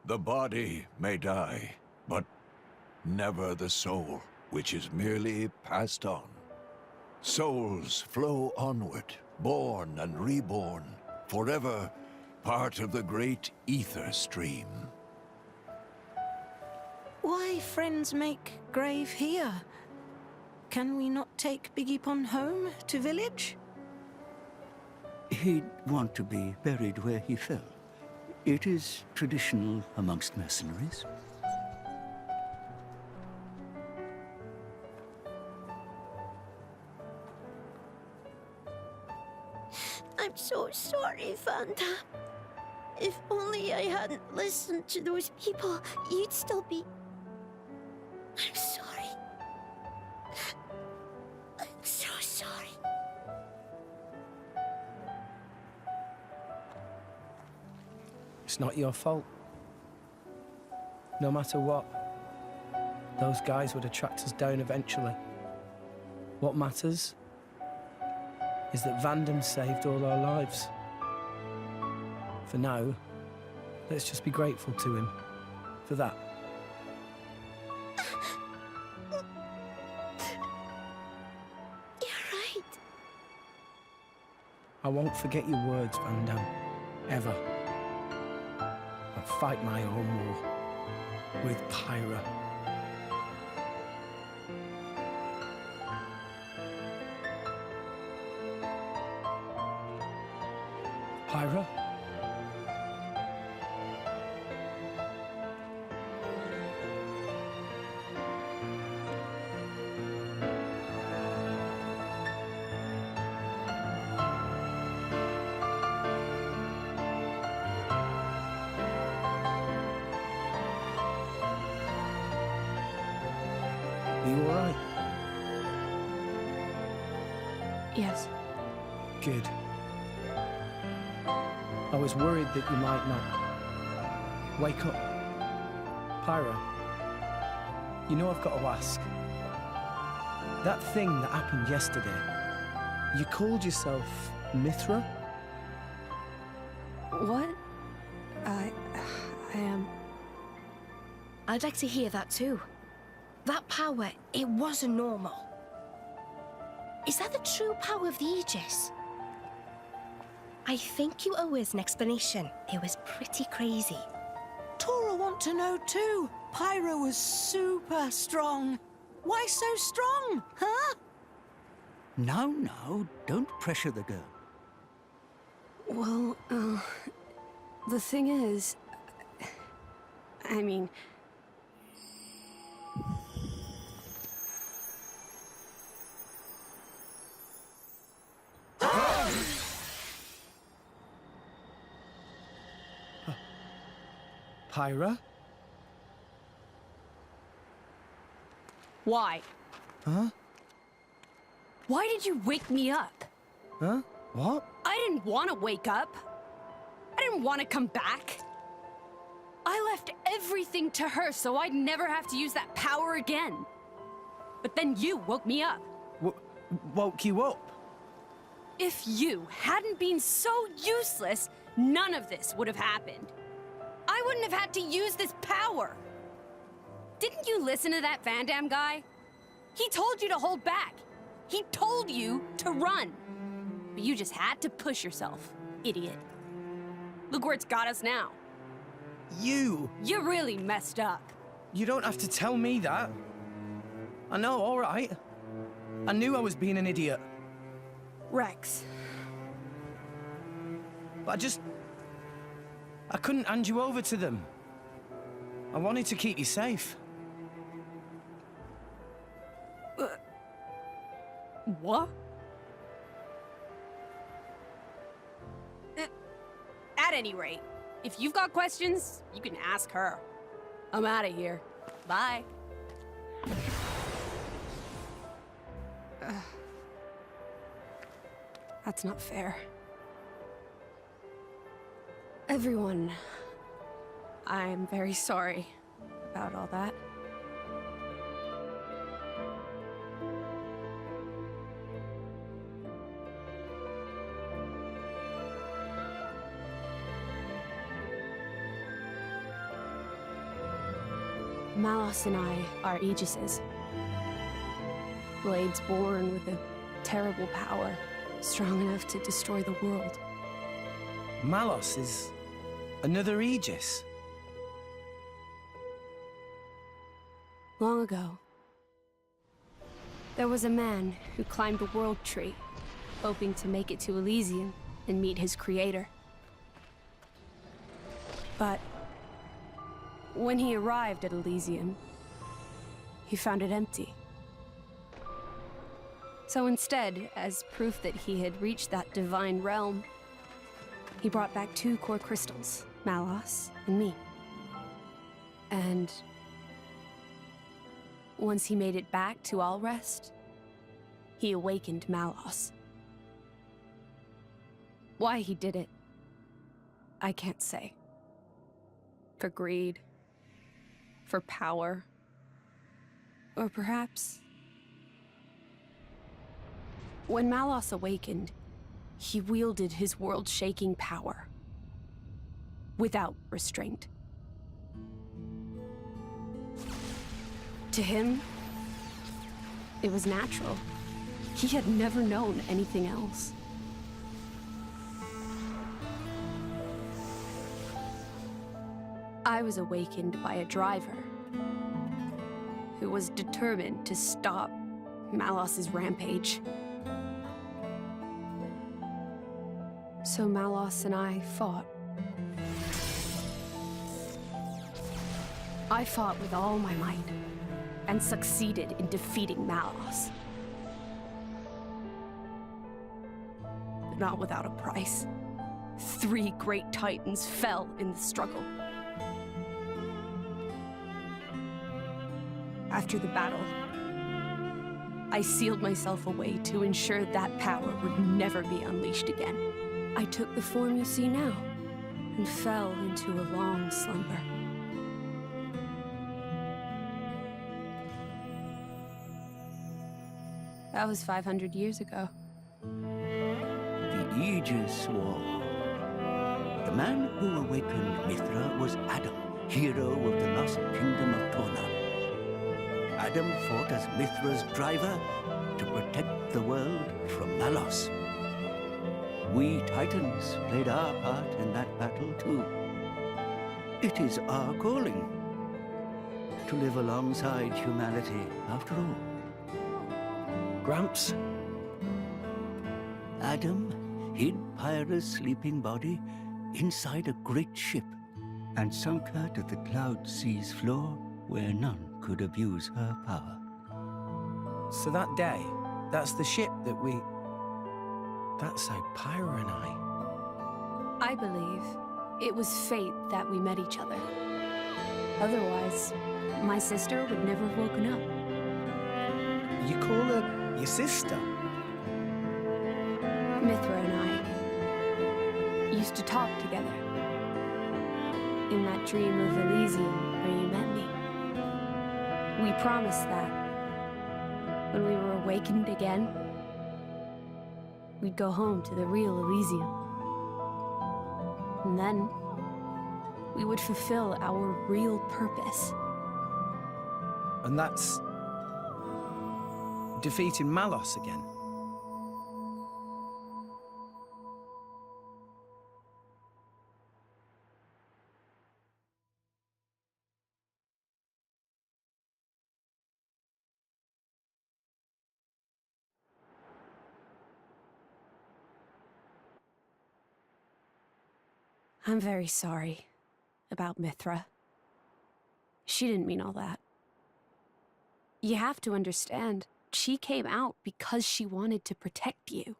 The body may die, but never the soul, which is merely passed on. Souls flow onward, born and reborn, forever part of the great ether stream. Why friends make grave here? Can we not take Biggiepon home to village? He'd want to be buried where he fell. It is traditional amongst mercenaries. I'm so sorry, Vanda. If only I hadn't listened to those people, you'd still be... I'm sorry. I'm so sorry. It's not your fault. No matter what, those guys would have tracked us down eventually. What matters is that Vandam saved all our lives. For now, let's just be grateful to him for that. You're right. I won't forget your words, Vandam, ever. I'll fight my own war with Pyra. Pyra? Are you all right? Yes. Good. I was worried that you might not. Wake up. Pyra, you know I've got to ask. That thing that happened yesterday, you called yourself Mithra? What? I am... I'd like to hear that too. That power, it wasn't normal. Is that the true power of the Aegis? I think you owe us an explanation. It was pretty crazy. Tora want to know too. Pyro was super strong. Why so strong, huh? No, don't pressure the girl. Well, the thing is... I mean... Pyra? Why? Huh? Why did you wake me up? Huh? What? I didn't want to wake up. I didn't want to come back. I left everything to her so I'd never have to use that power again. But then you woke me up. Woke you up? If you hadn't been so useless, none of this would have happened. I wouldn't have had to use this power. Didn't you listen to that Vandam guy? He told you to hold back. He told you to run. But you just had to push yourself, idiot. Look where it's got us now. You really messed up. You don't have to tell me that. I know, all right. I knew I was being an idiot. Rex. But I couldn't hand you over to them. I wanted to keep you safe. What? At any rate, if you've got questions, you can ask her. I'm out of here. Bye. That's not fair. Everyone, I'm very sorry about all that. Malos and I are Aegises. Blades born with a terrible power, strong enough to destroy the world. Malos is another Aegis. Long ago, there was a man who climbed the World Tree, hoping to make it to Elysium and meet his creator. But when he arrived at Elysium, he found it empty. So instead, as proof that he had reached that divine realm, he brought back 2 core crystals, Malos and me. And once he made it back to Alrest, he awakened Malos. Why he did it, I can't say. For greed, for power, or perhaps... When Malos awakened, he wielded his world-shaking power, without restraint. To him, it was natural. He had never known anything else. I was awakened by a driver who was determined to stop Malos's rampage. So Malos and I fought. I fought with all my might, and succeeded in defeating Malos. But not without a price. 3 great titans fell in the struggle. After the battle, I sealed myself away to ensure that power would never be unleashed again. I took the form you see now, and fell into a long slumber. That was 500 years ago. The Aegis War. The man who awakened Mithra was Adam, hero of the lost kingdom of Torna. Adam fought as Mithra's driver to protect the world from Malos. We Titans played our part in that battle too. It is our calling to live alongside humanity after all. Gramps? Adam hid Pyra's sleeping body inside a great ship and sunk her to the cloud sea's floor where none could abuse her power. So that day, that's the ship that we... That's how Pyra and I... I believe it was fate that we met each other. Otherwise, my sister would never have woken up. You call her your sister? Mithra and I used to talk together. In that dream of Elysium where you met me. We promised that when we were awakened again, we'd go home to the real Elysium. And then we would fulfill our real purpose. And that's... defeating Malos again? I'm very sorry about Mithra. She didn't mean all that. You have to understand, she came out because she wanted to protect you.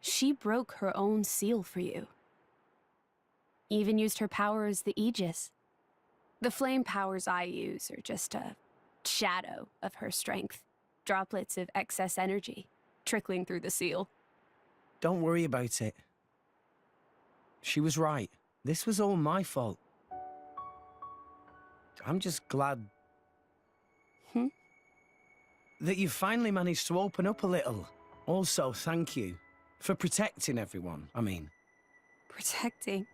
She broke her own seal for you. Even used her power as the Aegis. The flame powers I use are just a shadow of her strength. Droplets of excess energy trickling through the seal. Don't worry about it. She was right. This was all my fault. I'm just glad... that you finally managed to open up a little. Also, thank you for protecting everyone, I mean. Protecting?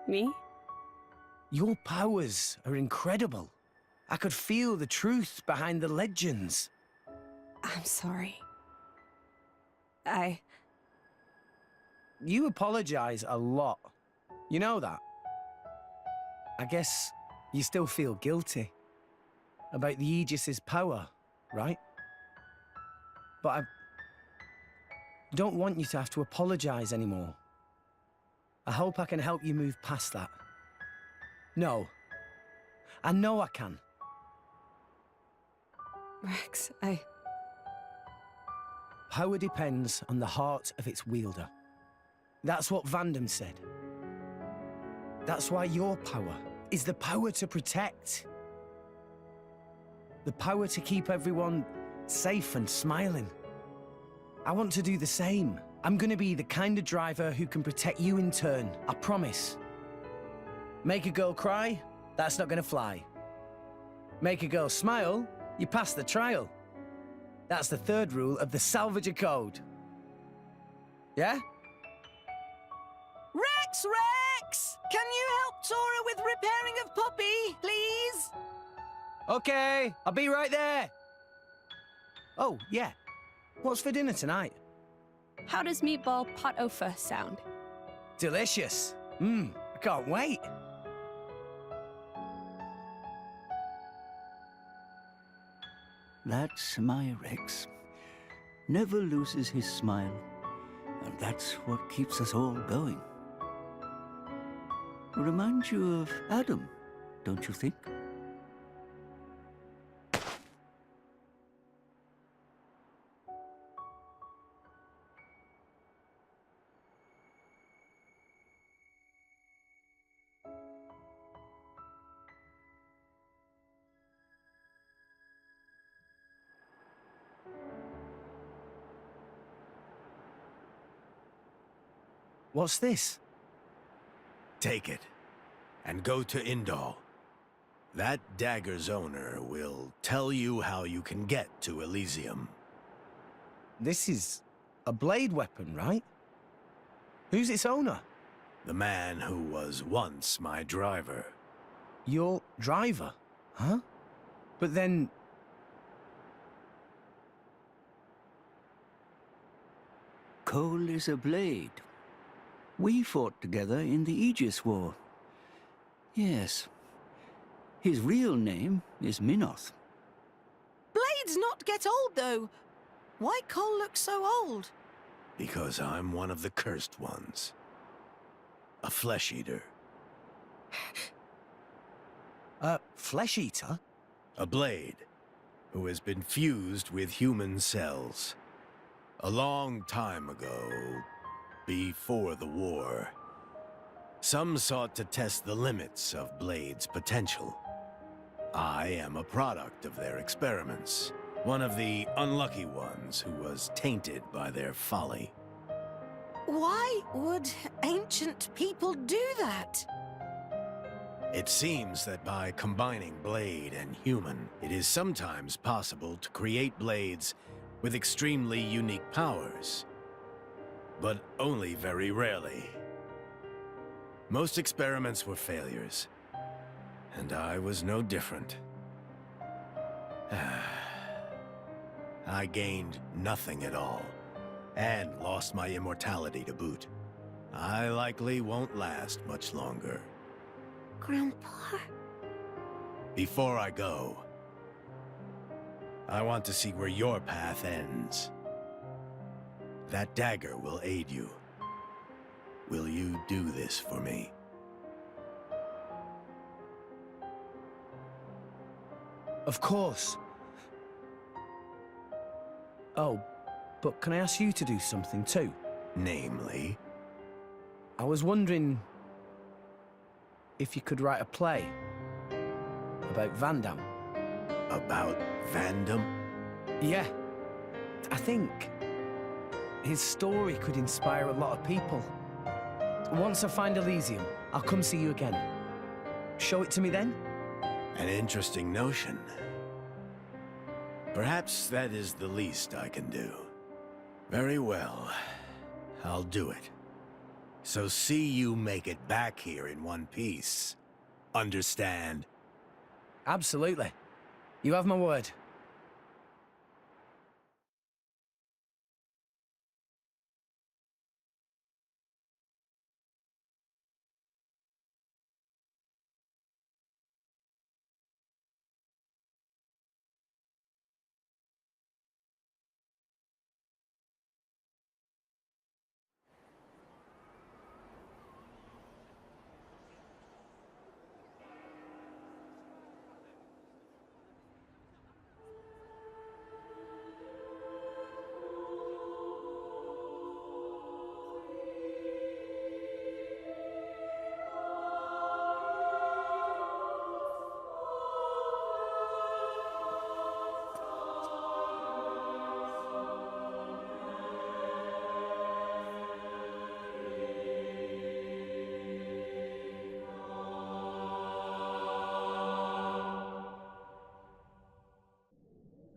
Me? Your powers are incredible. I could feel the truth behind the legends. I'm sorry. You apologize a lot. You know that? I guess you still feel guilty about the Aegis's power, right? But I don't want you to have to apologize anymore. I hope I can help you move past that. No. I know I can. Rex, Power depends on the heart of its wielder. That's what Vandam said. That's why your power is the power to protect. The power to keep everyone safe and smiling. I want to do the same. I'm gonna be the kind of driver who can protect you in turn, I promise. Make a girl cry? That's not gonna fly. Make a girl smile? You pass the trial. That's the third rule of the Salvager Code. Yeah? Rex! Can you help Tora with repairing of Poppy, please? Okay, I'll be right there. Oh, yeah. What's for dinner tonight? how does meatball pot au feu sound? Delicious. I can't wait. That's my Rex. Never loses his smile. And that's what keeps us all going. Reminds you of Adam, don't you think? What's this? Take it, and go to Indal. That dagger's owner will tell you how you can get to Elysium. This is a blade weapon, right? Who's its owner? The man who was once my driver. Your driver? Huh? But then... Cole is a blade. We fought together in the Aegis War. Yes. His real name is Minoth. Blades not get old, though. Why Cole look so old? Because I'm one of the cursed ones. A flesh-eater. A flesh-eater? A blade who has been fused with human cells. A long time ago, before the war, some sought to test the limits of Blade's potential. I am a product of their experiments, one of the unlucky ones who was tainted by their folly. Why would ancient people do that? It seems that by combining Blade and human, it is sometimes possible to create blades with extremely unique powers. But only very rarely. Most experiments were failures, and I was no different. I gained nothing at all, and lost my immortality to boot. I likely won't last much longer. Grandpa? Before I go, I want to see where your path ends. That dagger will aid you. Will you do this for me? Of course. Oh, but can I ask you to do something too? Namely? I was wondering if you could write a play about Vandam. About Vandam? Yeah. I think his story could inspire a lot of people. Once I find Elysium, I'll come see you again. Show it to me then? An interesting notion. Perhaps that is the least I can do. Very well. I'll do it. So see you make it back here in one piece. Understand? Absolutely. You have my word.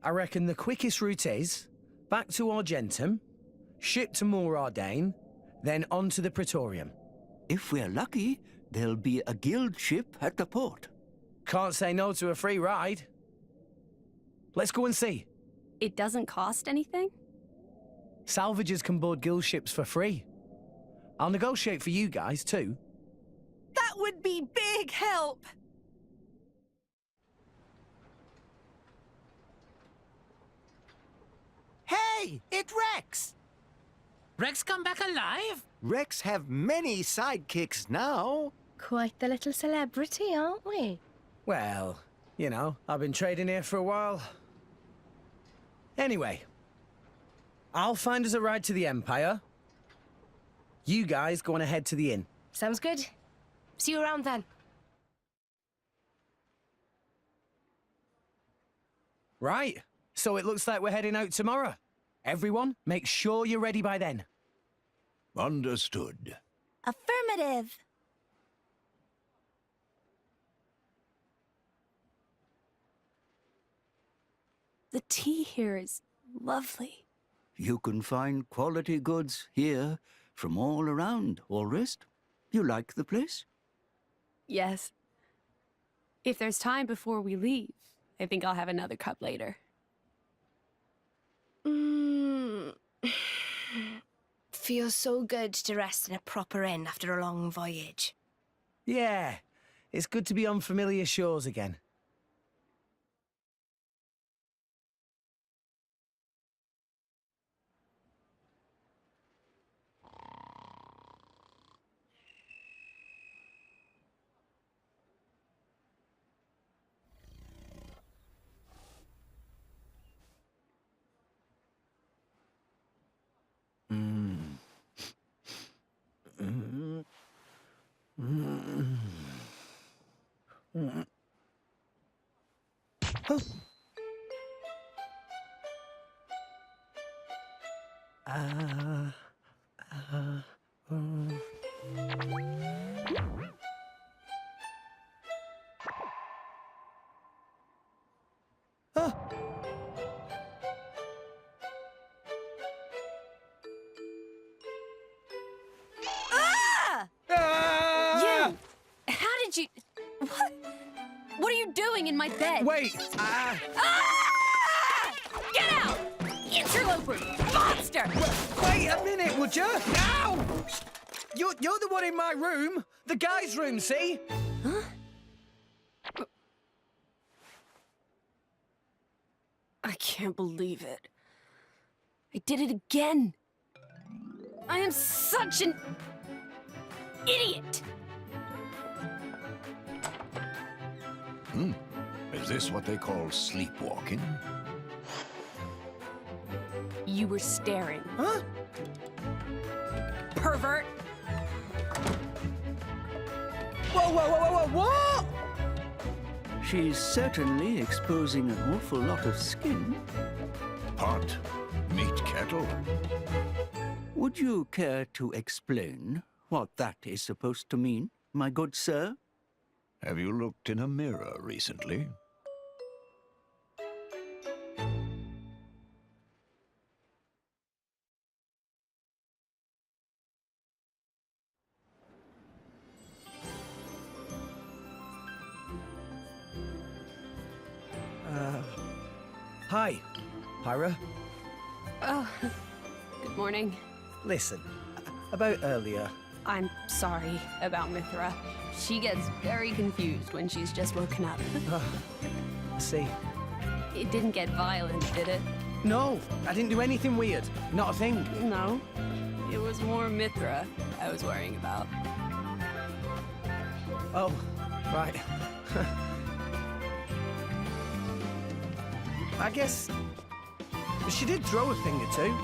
I reckon the quickest route is back to Argentum, ship to Morardane, then on to the Praetorium. If we're lucky, there'll be a guild ship at the port. Can't say no to a free ride. Let's go and see. It doesn't cost anything? Salvagers can board guild ships for free. I'll negotiate for you guys, too. That would be big help. Hey, it's Rex! Rex come back alive? Rex have many sidekicks now. Quite the little celebrity, aren't we? Well, you know, I've been trading here for a while. Anyway, I'll find us a ride to the Empire. You guys go on ahead to the inn. Sounds good. See you around then. Right, so it looks like we're heading out tomorrow. Everyone, make sure you're ready by then. Understood. Affirmative. The tea here is lovely. You can find quality goods here from all around, Allrest. You like the place? Yes. If there's time before we leave, I think I'll have another cup later. Feels so good to rest in a proper inn after a long voyage. Yeah, it's good to be on familiar shores again. You! How did you... What? What are you doing in my bed? Wait! Ah! Get out! Interloper! Monster! Wait a minute, would you? Ow! You're the one in my room. The guy's room, see? Huh? I can't believe it. I did it again. I am such an idiot. Is this what they call sleepwalking? You were staring. Huh? Pervert. Whoa, what? She's certainly exposing an awful lot of skin. Pot, meat kettle. Would you care to explain what that is supposed to mean, my good sir? Have you looked in a mirror recently? Hi, Pyra. Oh, good morning. Listen, about earlier. I'm sorry about Mithra. She gets very confused when she's just woken up. I see. It didn't get violent, did it? No, I didn't do anything weird. Not a thing. No. It was more Mithra I was worrying about. Oh, right. I guess she did throw a thing or two.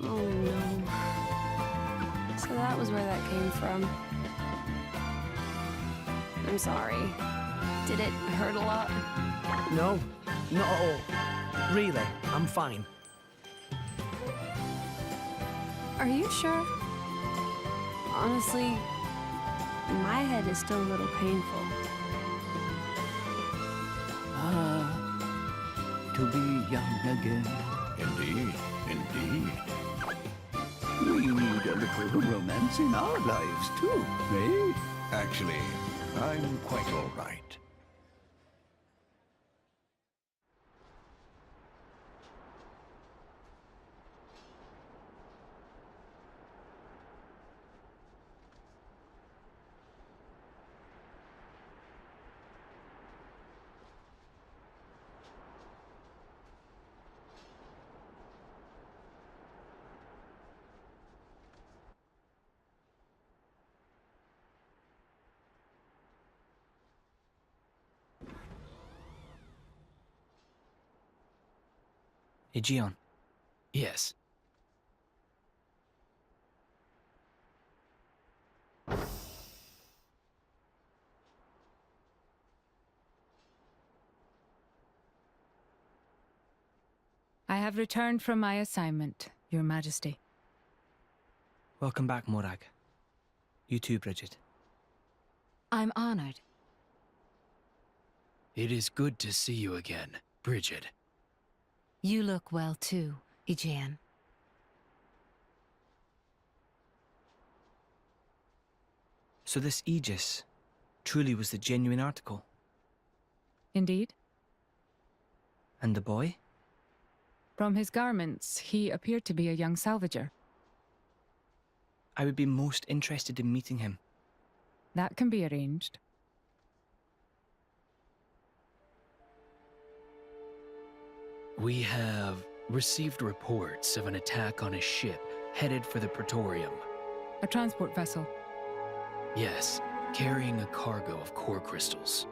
Oh no. So that was where that came from. I'm sorry. Did it hurt a lot? No, not at all. Really, I'm fine. Are you sure? Honestly, my head is still a little painful. To be young again. Indeed, indeed. We need a little romance in our lives, too, eh? Actually, I'm quite all right. Aegeon. Yes. I have returned from my assignment, Your Majesty. Welcome back, Morag. You too, Bridget. I'm honored. It is good to see you again, Bridget. You look well too, Aegeon. So this Aegis truly was the genuine article? Indeed. And the boy? From his garments, he appeared to be a young salvager. I would be most interested in meeting him. That can be arranged. We have received reports of an attack on a ship headed for the Praetorium. A transport vessel. Yes, carrying a cargo of core crystals.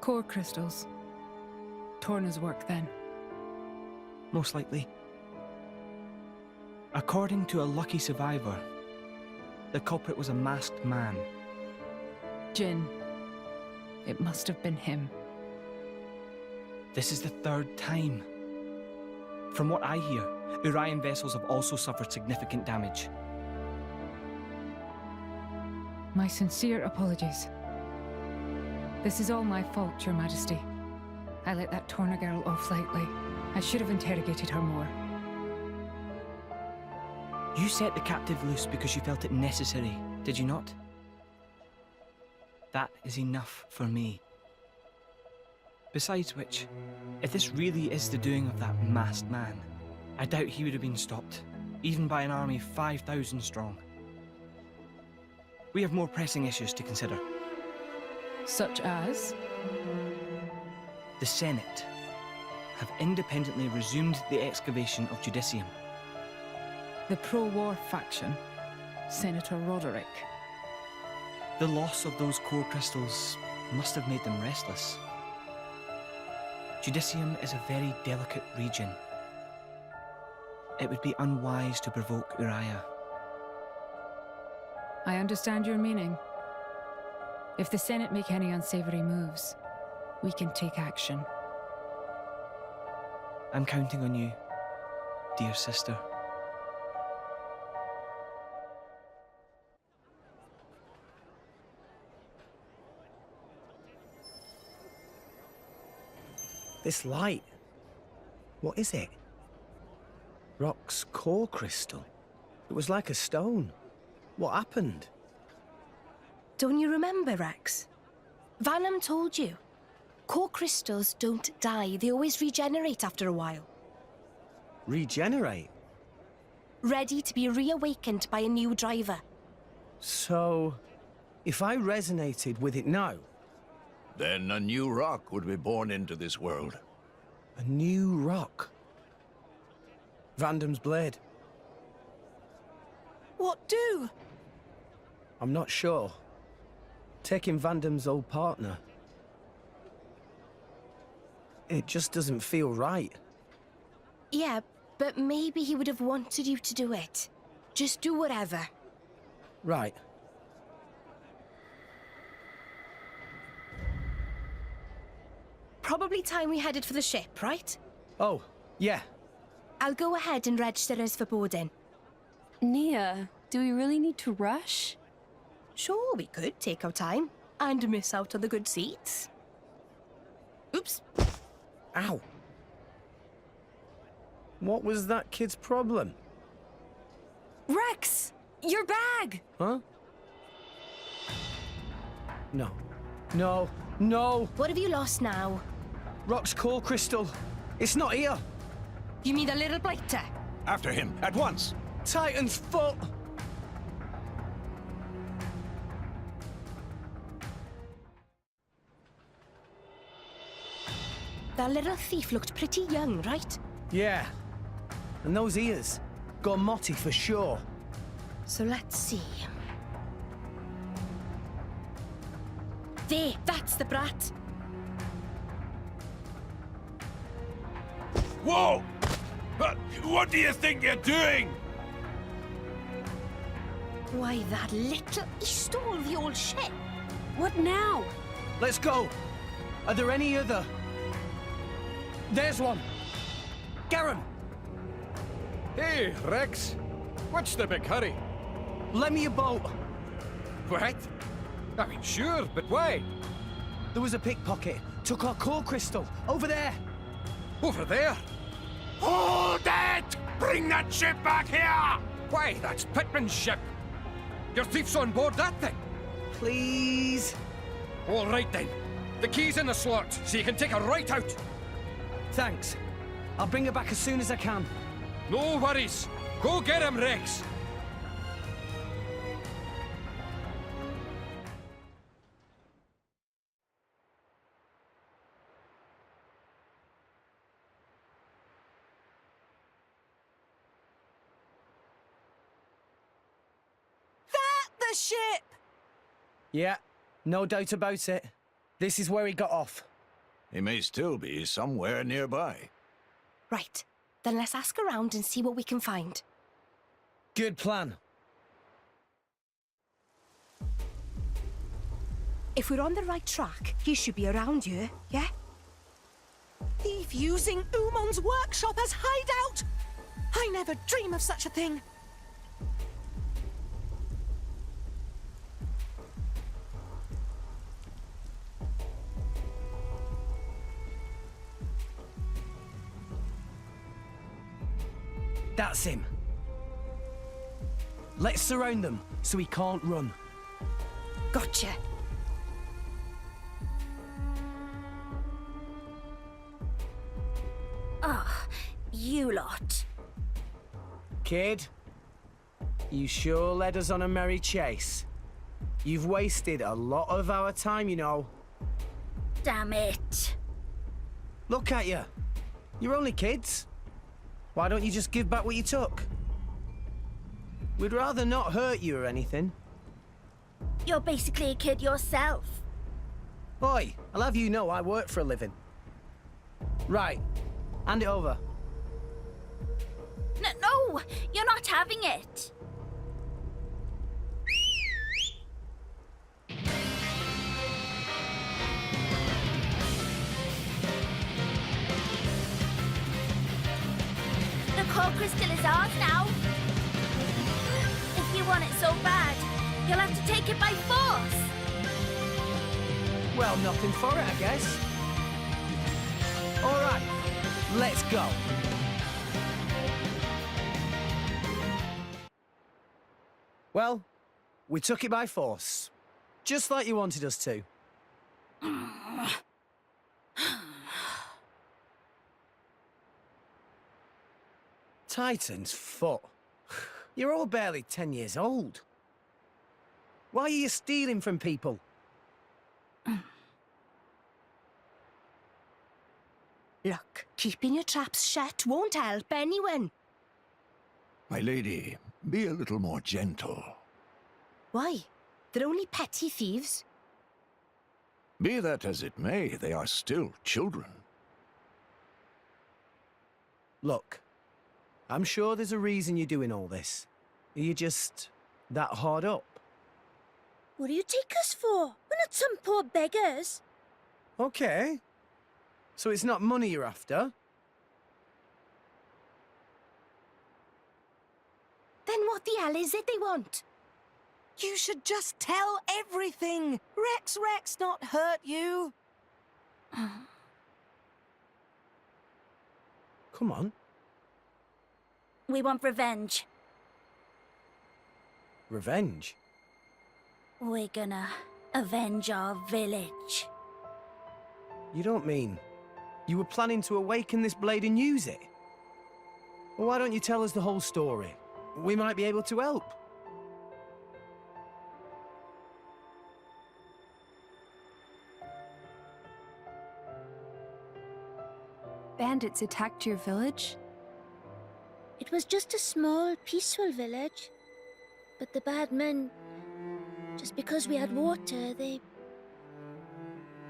Core crystals. Torna's work, then. Most likely. According to a lucky survivor, the culprit was a masked man. Jin. It must have been him. This is the third time. From what I hear, Urian vessels have also suffered significant damage. My sincere apologies. This is all my fault, Your Majesty. I let that Torna girl off lightly. I should have interrogated her more. You set the captive loose because you felt it necessary, did you not? That is enough for me. Besides which, if this really is the doing of that masked man, I doubt he would have been stopped, even by an army 5,000 strong. We have more pressing issues to consider. Such as? The Senate have independently resumed the excavation of Judicium. The pro-war faction. Senator Roderick. The loss of those core crystals must have made them restless. Judicium is a very delicate region. It would be unwise to provoke Uriah. I understand your meaning. If the Senate make any unsavory moves, we can take action. I'm counting on you, dear sister. This light. What is it? Rock's core crystal. It was like a stone. What happened? Don't you remember, Rex? Vanham told you. Core crystals don't die. They always regenerate after a while. Regenerate? Ready to be reawakened by a new driver. So, if I resonated with it now, Then a new rock would be born into this world. a new rock. Vandam's blade. What do? I'm not sure. Taking Vandam's old partner. It just doesn't feel right. Yeah, but maybe he would have wanted you to do it. Just do whatever. Right. Probably time we headed for the ship, right? Oh, yeah. I'll go ahead and register us for boarding. Nia, do we really need to rush? Sure, we could take our time and miss out on the good seats. Oops. Ow. What was that kid's problem? Rex! Your bag! Huh? No. No. No! What have you lost now? Rock's core crystal. It's not here. You mean the little blighter? After him, at once! Titan's foot! That little thief looked pretty young, right? Yeah. And those ears. Gormotti for sure. So let's see. There, that's the brat. Whoa! What do you think you're doing? Why, that little... He stole the old ship. What now? Let's go. Are there any other? There's one. Garen, Hey, Rex. What's the big hurry? lend me a boat. What? I mean, sure, but why? There was a pickpocket. Took our core crystal. Over there. Over there? Hold it! Bring that ship back here! Why, that's Pittman's ship. Your thief's on board that thing. Please. All right, then. The key's in the slot, so you can take her right out. Thanks. I'll bring her back as soon as I can. No worries. Go get him, Rex. The ship! Yeah, no doubt about it. This is where he got off. He may still be somewhere nearby. Right, then let's ask around and see what we can find. Good plan. If we're on the right track, he should be around here, yeah? Thief using Umon's workshop as hideout! I never dream of such a thing. That's him. Let's surround them so he can't run. Gotcha. Ah, you lot. Kid, you sure led us on a merry chase. You've wasted a lot of our time, you know. Damn it. Look at you. You're only kids. Why don't you just give back what you took? We'd rather not hurt you or anything. You're basically a kid yourself. Oi, I'll have you know I work for a living. Right, hand it over. No, you're not having it. The core crystal is ours now. If you want it so bad, you'll have to take it by force. Well, nothing for it, I guess. All right, let's go. Well, we took it by force. Just like you wanted us to. Titan's foot. You're all barely 10 years old. Why are you stealing from people? Look, keeping your traps shut won't help anyone. My lady, be a little more gentle. Why? They're only petty thieves. Be that as it may, they are still children. Look, I'm sure there's a reason you're doing all this. Are you just that hard up? What do you take us for? We're not some poor beggars. Okay. So it's not money you're after? Then what the hell is it they want? You should just tell everything. Rex not hurt you. Come on. We want revenge. Revenge? We're gonna avenge our village. You don't mean you were planning to awaken this blade and use it? Well, why don't you tell us the whole story? We might be able to help. Bandits attacked your village? It was just a small, peaceful village. But the bad men, just because we had water, they...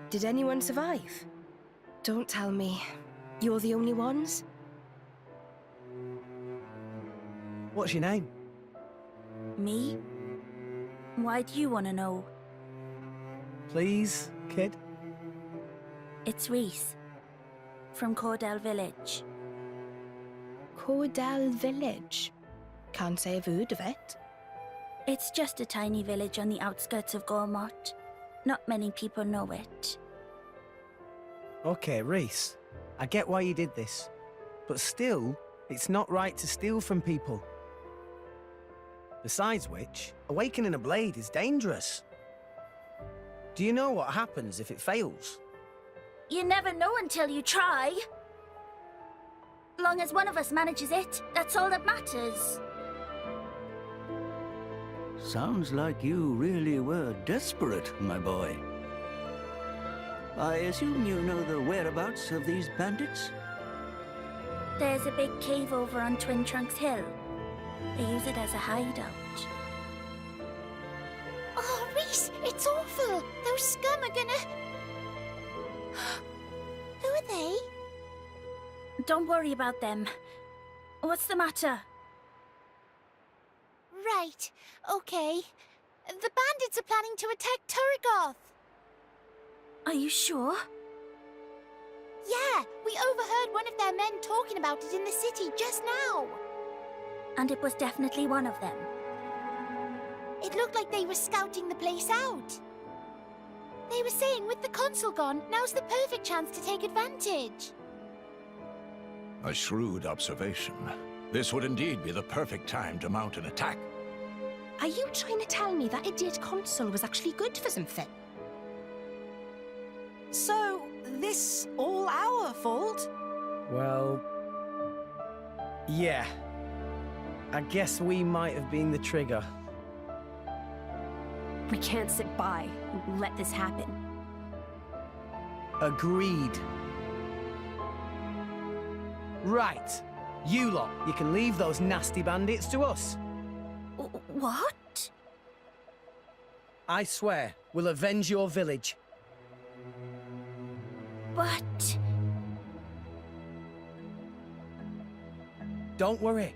Did anyone survive? Don't tell me. You're the only ones? What's your name? Me? Why do you want to know? Please, kid? It's Reese. From Cordell Village. Cordell Village? Can't say I've heard of it. It's just a tiny village on the outskirts of Gormott. Not many people know it. Okay, Reese. I get why you did this. But still, it's not right to steal from people. Besides which, awakening a blade is dangerous. Do you know what happens if it fails? You never know until you try. Long as one of us manages it, that's all that matters. Sounds like you really were desperate, my boy. I assume you know the whereabouts of these bandits? There's a big cave over on Twin Trunks Hill. They use it as a hideout. Oh, Reese, it's awful. Those scum are gonna... Who are they? Don't worry about them. What's the matter? Right, okay. The bandits are planning to attack Turrigoth. Are you sure? Yeah, we overheard one of their men talking about it in the city just now. And it was definitely one of them. It looked like they were scouting the place out. They were saying with the consul gone, now's the perfect chance to take advantage. A shrewd observation. This would indeed be the perfect time to mount an attack. Are you trying to tell me that idiot consul was actually good for something? So, this all our fault? Well... yeah. I guess we might have been the trigger. We can't sit by and let this happen. Agreed. Right. You lot, you can leave those nasty bandits to us. What? I swear, we'll avenge your village. But... Don't worry.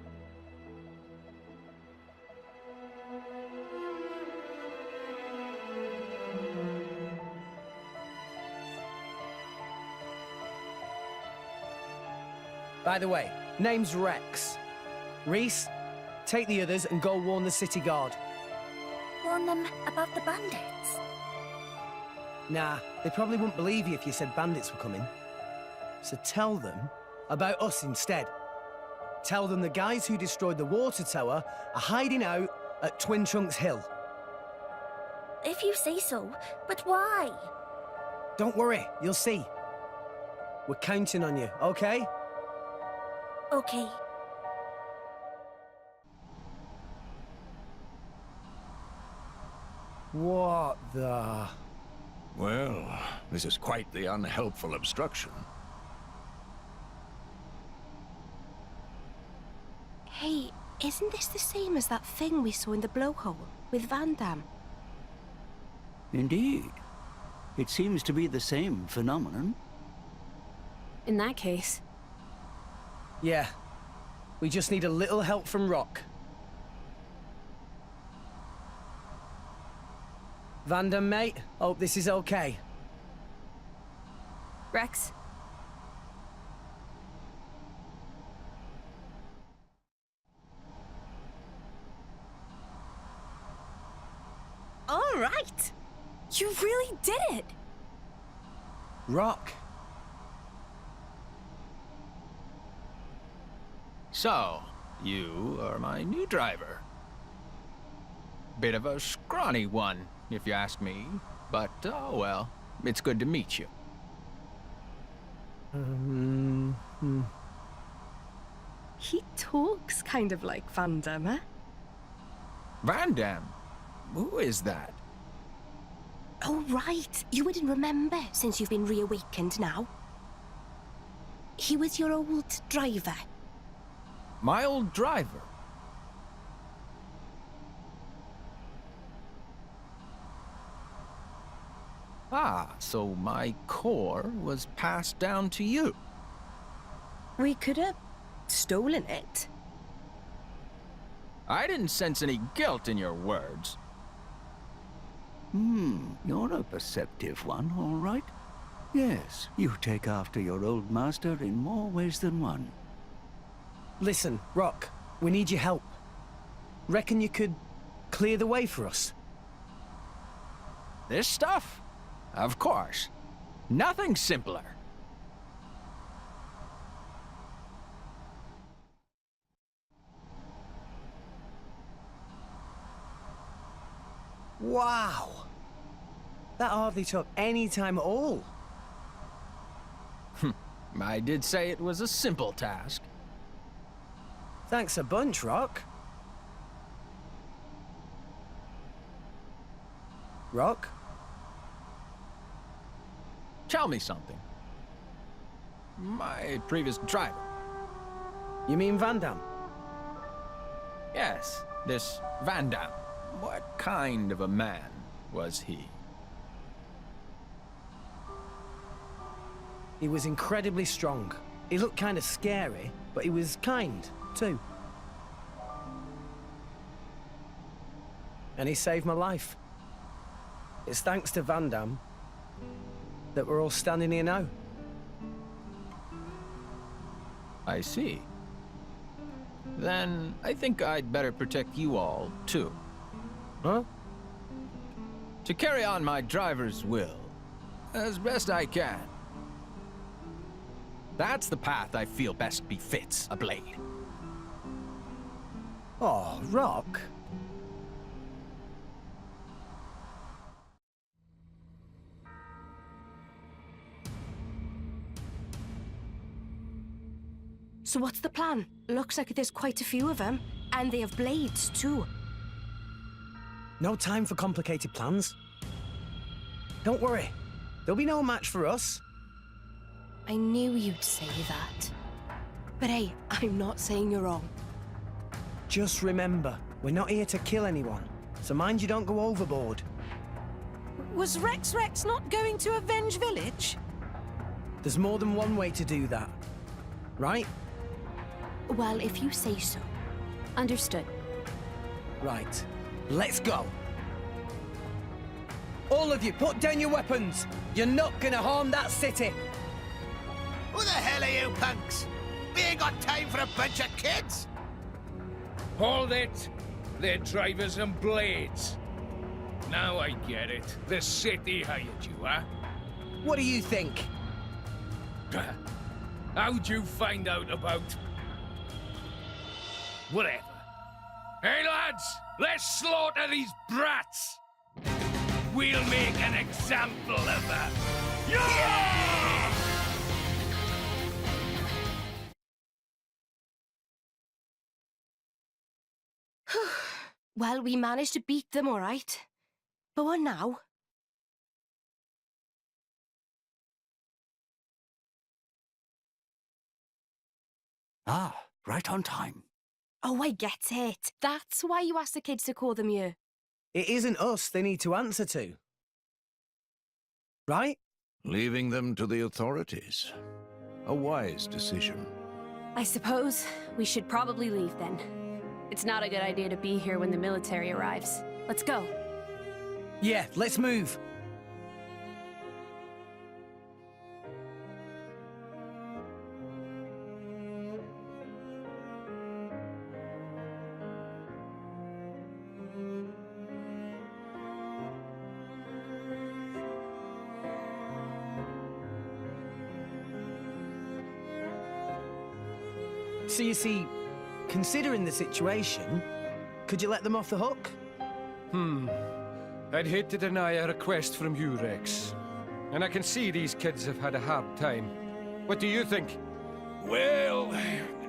By the way, name's Rex. Reese, take the others and go warn the city guard. Warn them about the bandits? Nah, they probably wouldn't believe you if you said bandits were coming. So tell them about us instead. Tell them the guys who destroyed the water tower are hiding out at Twin Trunks Hill. If you say so, but why? Don't worry, you'll see. We're counting on you, okay? Okay. What the... Well, this is quite the unhelpful obstruction. Hey, isn't this the same as that thing we saw in the blowhole with Van Damme? Indeed. It seems to be the same phenomenon. In that case, Yeah. We just need a little help from Rock. Van Damme, mate. Hope this is okay. Rex, all right. You really did it. Rock. So, you are my new driver. Bit of a scrawny one, if you ask me. But, oh well, it's good to meet you. He talks kind of like Van Damme, eh? Van Damme? Who is that? Oh, right. You wouldn't remember since you've been reawakened now. He was your old driver. My old driver? Ah, so my core was passed down to you. We could have stolen it. I didn't sense any guilt in your words. You're a perceptive one, all right. Yes, you take after your old master in more ways than one. Listen, Rock, we need your help. Reckon you could clear the way for us? This stuff? Of course. Nothing simpler. Wow! That hardly took any time at all. I did say it was a simple task. Thanks a bunch, Rock. Rock? Tell me something. My previous driver. You mean Van Damme? Yes, this Van Damme. What kind of a man was he? He was incredibly strong. He looked kind of scary, but he was kind, too. And he saved my life. It's thanks to Van Damme that we're all standing here now. I see. Then I think I'd better protect you all, too. Huh? To carry on my driver's will, as best I can. That's the path I feel best befits a blade. Oh, Rock. So what's the plan? Looks like there's quite a few of them, and they have blades too. No time for complicated plans. Don't worry. There'll be no match for us. I knew you'd say that. But hey, I'm not saying you're wrong. Just remember, we're not here to kill anyone, so mind you don't go overboard. Was Rex not going to avenge Village? There's more than one way to do that. Right? Well, if you say so. understood. Right. Let's go. All of you, put down your weapons. You're not gonna harm that city. Who the hell are you punks? We ain't got time for a bunch of kids. Hold it! They're drivers and blades. Now I get it. The city hired you, huh? What do you think? How'd you find out about... whatever. Hey, lads! Let's slaughter these brats! We'll make an example of them! Yeah! Well, we managed to beat them, all right. But what now? Ah, right on time. Oh, I get it. That's why you asked the kids to call them you. It isn't us they need to answer to. Right? Leaving them to the authorities. A wise decision. I suppose we should probably leave then. It's not a good idea to be here when the military arrives. Let's go. Yeah, let's move. So you see, considering the situation, could you let them off the hook? I'd hate to deny a request from you, Rex. And I can see these kids have had a hard time. What do you think? Well,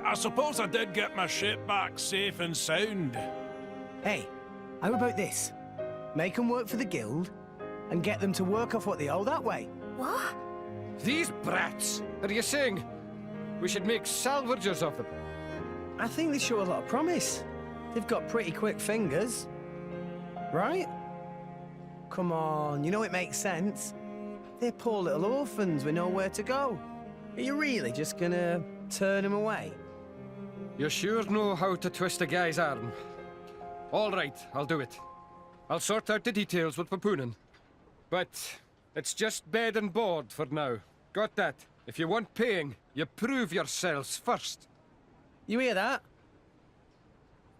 I suppose I did get my ship back safe and sound. Hey, how about this? Make them work for the guild, and get them to work off what they owe that way. What? These brats! Are you saying we should make salvagers of them? I think they show a lot of promise. They've got pretty quick fingers. Right? Come on, you know it makes sense. They're poor little orphans with nowhere to go. Are you really just gonna turn them away? You sure know how to twist a guy's arm. All right, I'll do it. I'll sort out the details with Papunen. But it's just bed and board for now. Got that? If you want paying, you prove yourselves first. You hear that?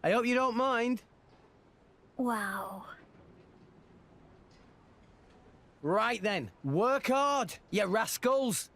I hope you don't mind. Wow. Right then, work hard, you rascals!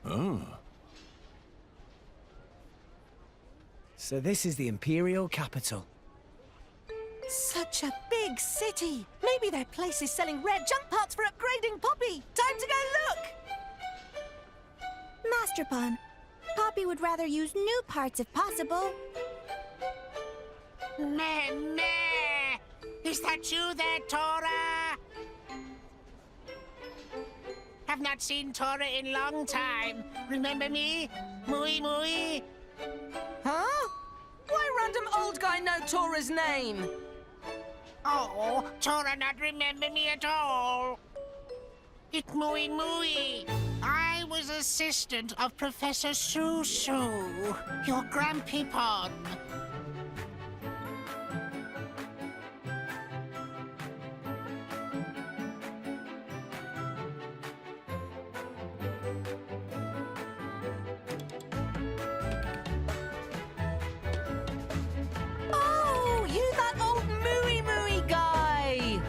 Oh. So this is the Imperial capital. Such a big city. Maybe their place is selling rare junk parts for upgrading Poppy. Time to go look. Master Pawn, Poppy would rather use new parts if possible. Meh. Is that you there, Tora? Have not seen Tora in long time. Remember me? Mui. Huh? Why random old guy know Tora's name? Oh, Tora not remember me at all. It Mui. I was assistant of Professor Susu, your grandpeepon. Oh, you that old Mui guy.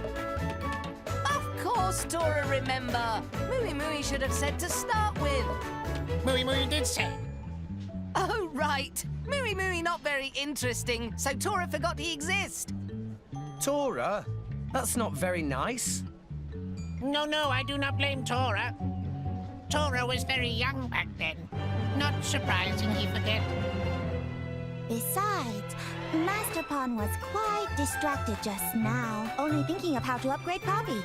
Of course Tora remember. Mui should have said to start with. Mui did say. Oh, right. Mui not very interesting, so Tora forgot he exists. Tora? That's not very nice. No, I do not blame Tora. Tora was very young back then. Not surprising he forget. Besides, Master Pawn was quite distracted just now, only thinking of how to upgrade Poppy.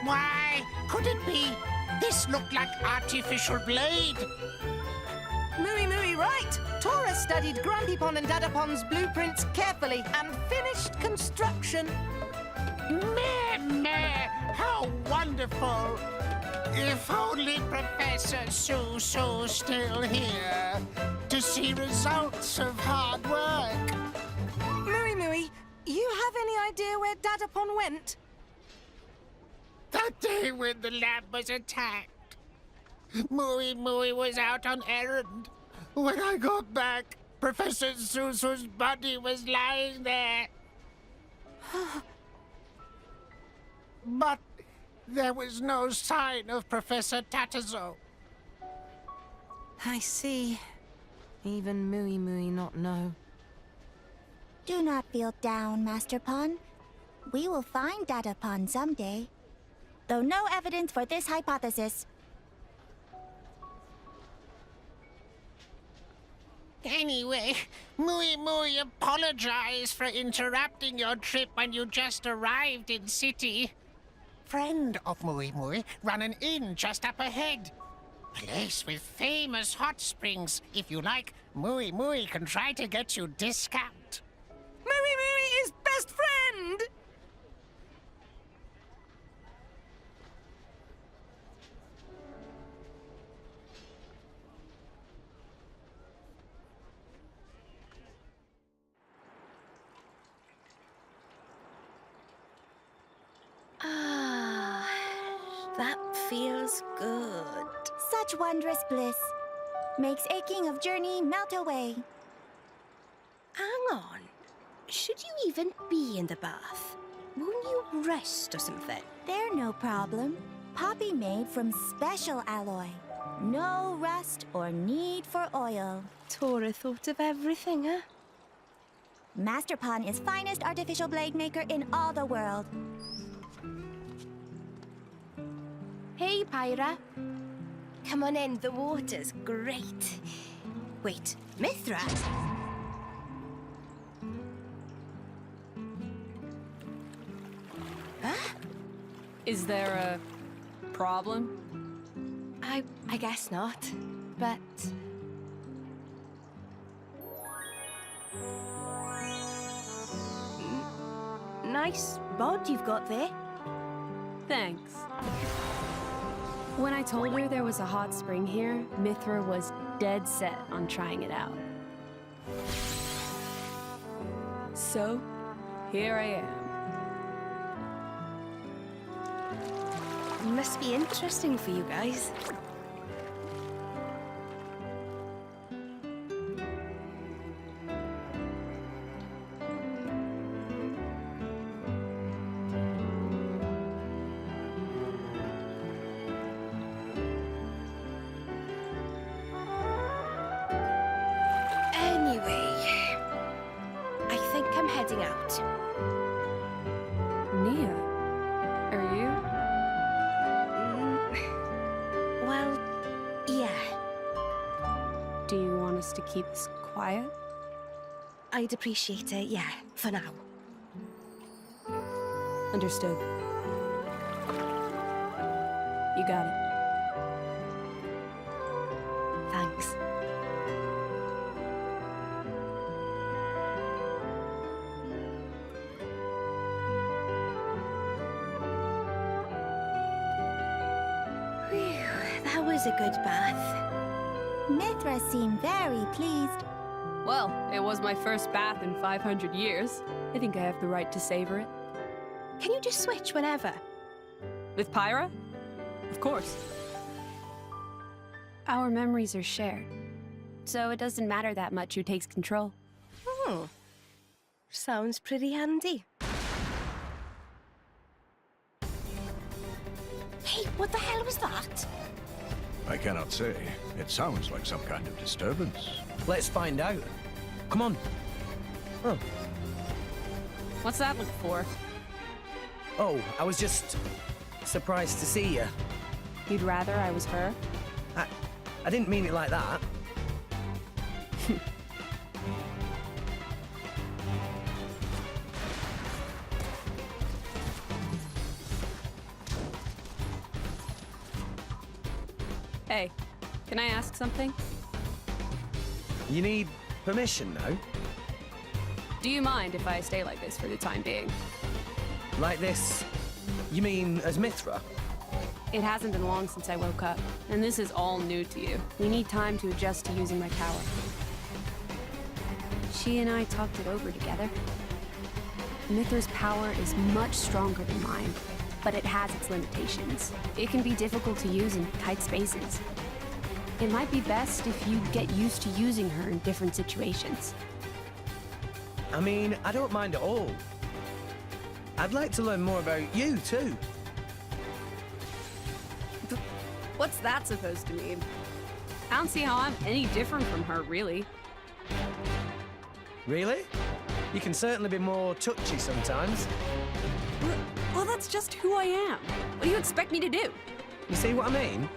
Why, could it be? This looked like artificial blade. Mui right. Tora studied Grandipon and Dadapon's blueprints carefully and finished construction. Meh, how wonderful. If only Professor Susu's still here to see results of hard work. Mui, you have any idea where Dadapon went? That day when the lab was attacked, Mui was out on errand. When I got back, Professor Susu's body was lying there. But there was no sign of Professor Tatazo. I see. Even Mui not know. Do not feel down, Master Pawn. We will find Data Pawn someday. Though no evidence for this hypothesis. Anyway, Mui apologized for interrupting your trip when you just arrived in city. Friend of Mui run an inn just up ahead. Place with famous hot springs. If you like, Mui can try to get you discount. Mui is best friend! Ah, that feels good. Such wondrous bliss. Makes aching of journey melt away. Hang on. Should you even be in the bath? Won't you rest or something? They're no problem. Poppy made from special alloy. No rust or need for oil. Tora thought of everything, huh? Master Pawn is finest artificial blade maker in all the world. Hey, Pyra. Come on in, the water's great. Wait, Mithra? Huh? Is there a problem? I guess not, but... Nice bod you've got there. Thanks. When I told her there was a hot spring here, Mithra was dead set on trying it out. So, here I am. Must be interesting for you guys. Heading out. Nia, are you? Well, yeah. Do you want us to keep this quiet? I'd appreciate it, yeah, for now. Understood. You got it. Thanks. That was a good bath. Mithra seemed very pleased. Well, it was my first bath in 500 years. I think I have the right to savor it. Can you just switch whenever? With Pyra? Of course. Our memories are shared, so it doesn't matter that much who takes control. Hmm. Sounds pretty handy. Hey, what the hell was that? I cannot say. It sounds like some kind of disturbance. Let's find out. Come on. Oh. What's that look for? Oh, I was just surprised to see you. You'd rather I was her? I didn't mean it like that. Hey, can I ask something? You need permission now? Do you mind if I stay like this for the time being? Like this? You mean as Mithra? It hasn't been long since I woke up, and this is all new to you. We need time to adjust to using my power. She and I talked it over together. Mithra's power is much stronger than mine, but it has its limitations. It can be difficult to use in tight spaces. It might be best if you get used to using her in different situations. I mean, I don't mind at all. I'd like to learn more about you, too. What's that supposed to mean? I don't see how I'm any different from her, really. Really? You can certainly be more touchy sometimes. Well, that's just who I am. What do you expect me to do? You see what I mean?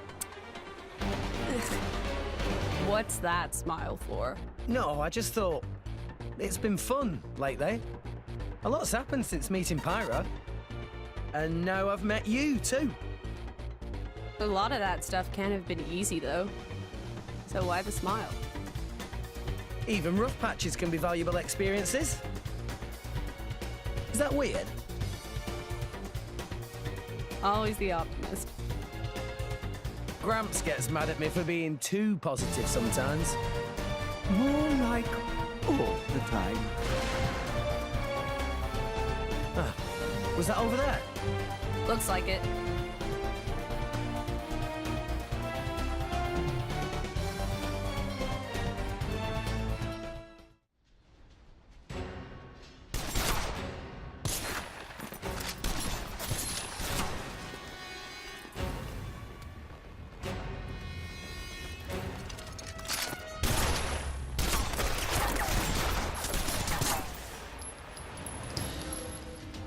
What's that smile for? No, I just thought it's been fun lately. A lot's happened since meeting Pyra. And now I've met you, too. A lot of that stuff can't have been easy, though. So why the smile? Even rough patches can be valuable experiences. Is that weird? Always the optimist. Gramps gets mad at me for being too positive sometimes. More like all the time. Ah, was that over there? Looks like it.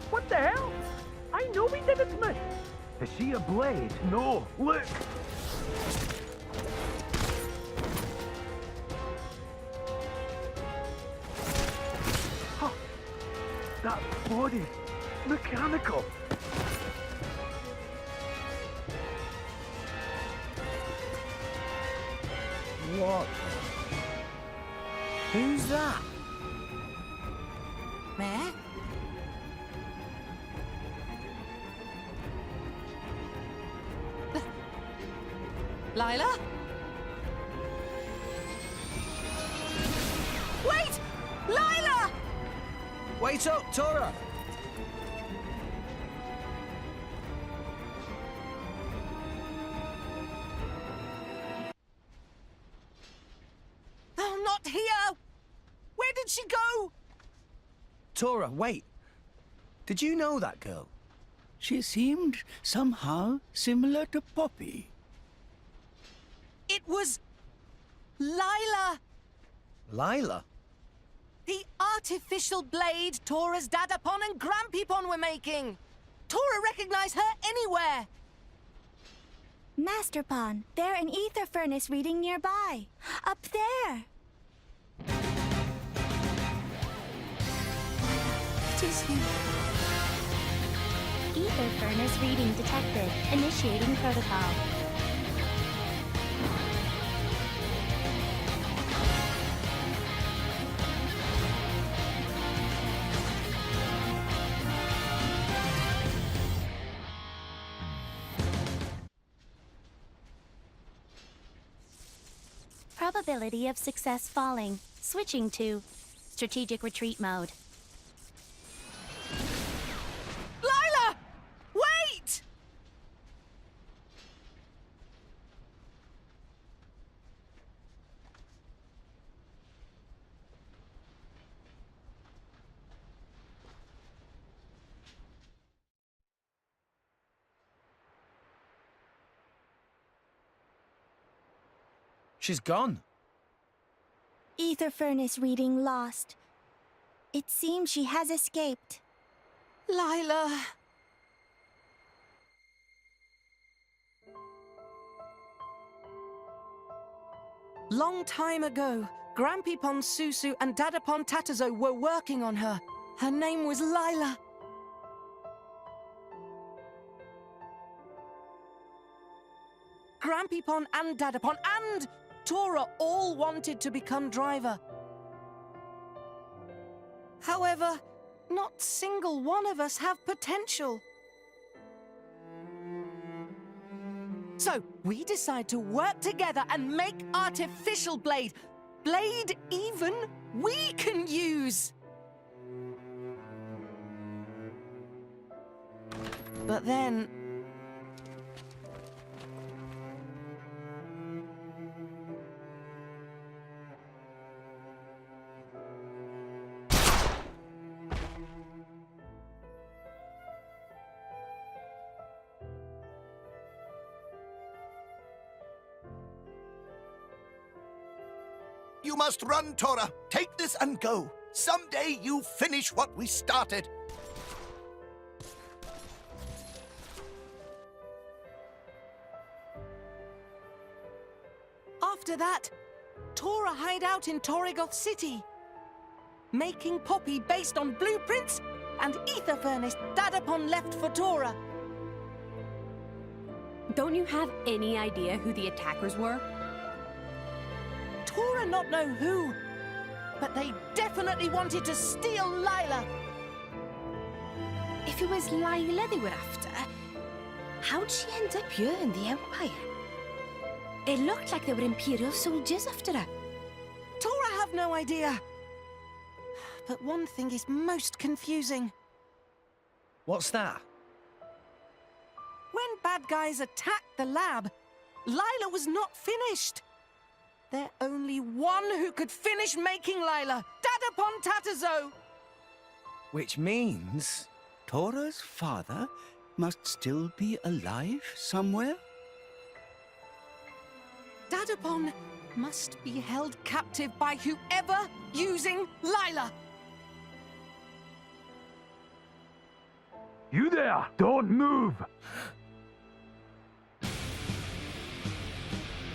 What the hell? I know we didn't miss. Is she a blade? No, look. Huh. That body, mechanical. What? Who's that? Meh? Lila? Wait! Lila! Wait up, Tora! Oh, not here! Where did she go? Tora, wait. Did you know that girl? She seemed somehow similar to Poppy. It was Lila, Lila? the artificial blade Tora's Dadapon and Grampypon were making. Tora recognized her anywhere. Master Pon, they're an ether furnace reading nearby. Up there. It is you. Ether furnace reading detected. Initiating protocol. Probability of success falling. Switching to strategic retreat mode. Lila! Wait! She's gone. Ether furnace reading lost. It seems she has escaped. Lila. Long time ago, Grampypon Susu and Dadapon Tatazo were working on her. Her name was Lila. Grampypon and Dadapon and Tora all wanted to become driver. However, not single one of us have potential. So, we decide to work together and make artificial blade. Blade even we can use. But then... You must run, Tora. Take this and go. Someday you finish what we started. After that, Tora hide out in Torrigoth City, making Poppy based on blueprints and ether furnace Dadapon left for Tora. Don't you have any idea who the attackers were? Tora not know who, but they definitely wanted to steal Lila. If it was Lila they were after, how'd she end up here in the Empire? It looked like they were Imperial soldiers after her. Tora have no idea. But one thing is most confusing. What's that? When bad guys attacked the lab, Lila was not finished. There's only one who could finish making Lila, Dadapon Tatazo. Which means Tora's father must still be alive somewhere? Dadapon must be held captive by whoever using Lila. You there! Don't move!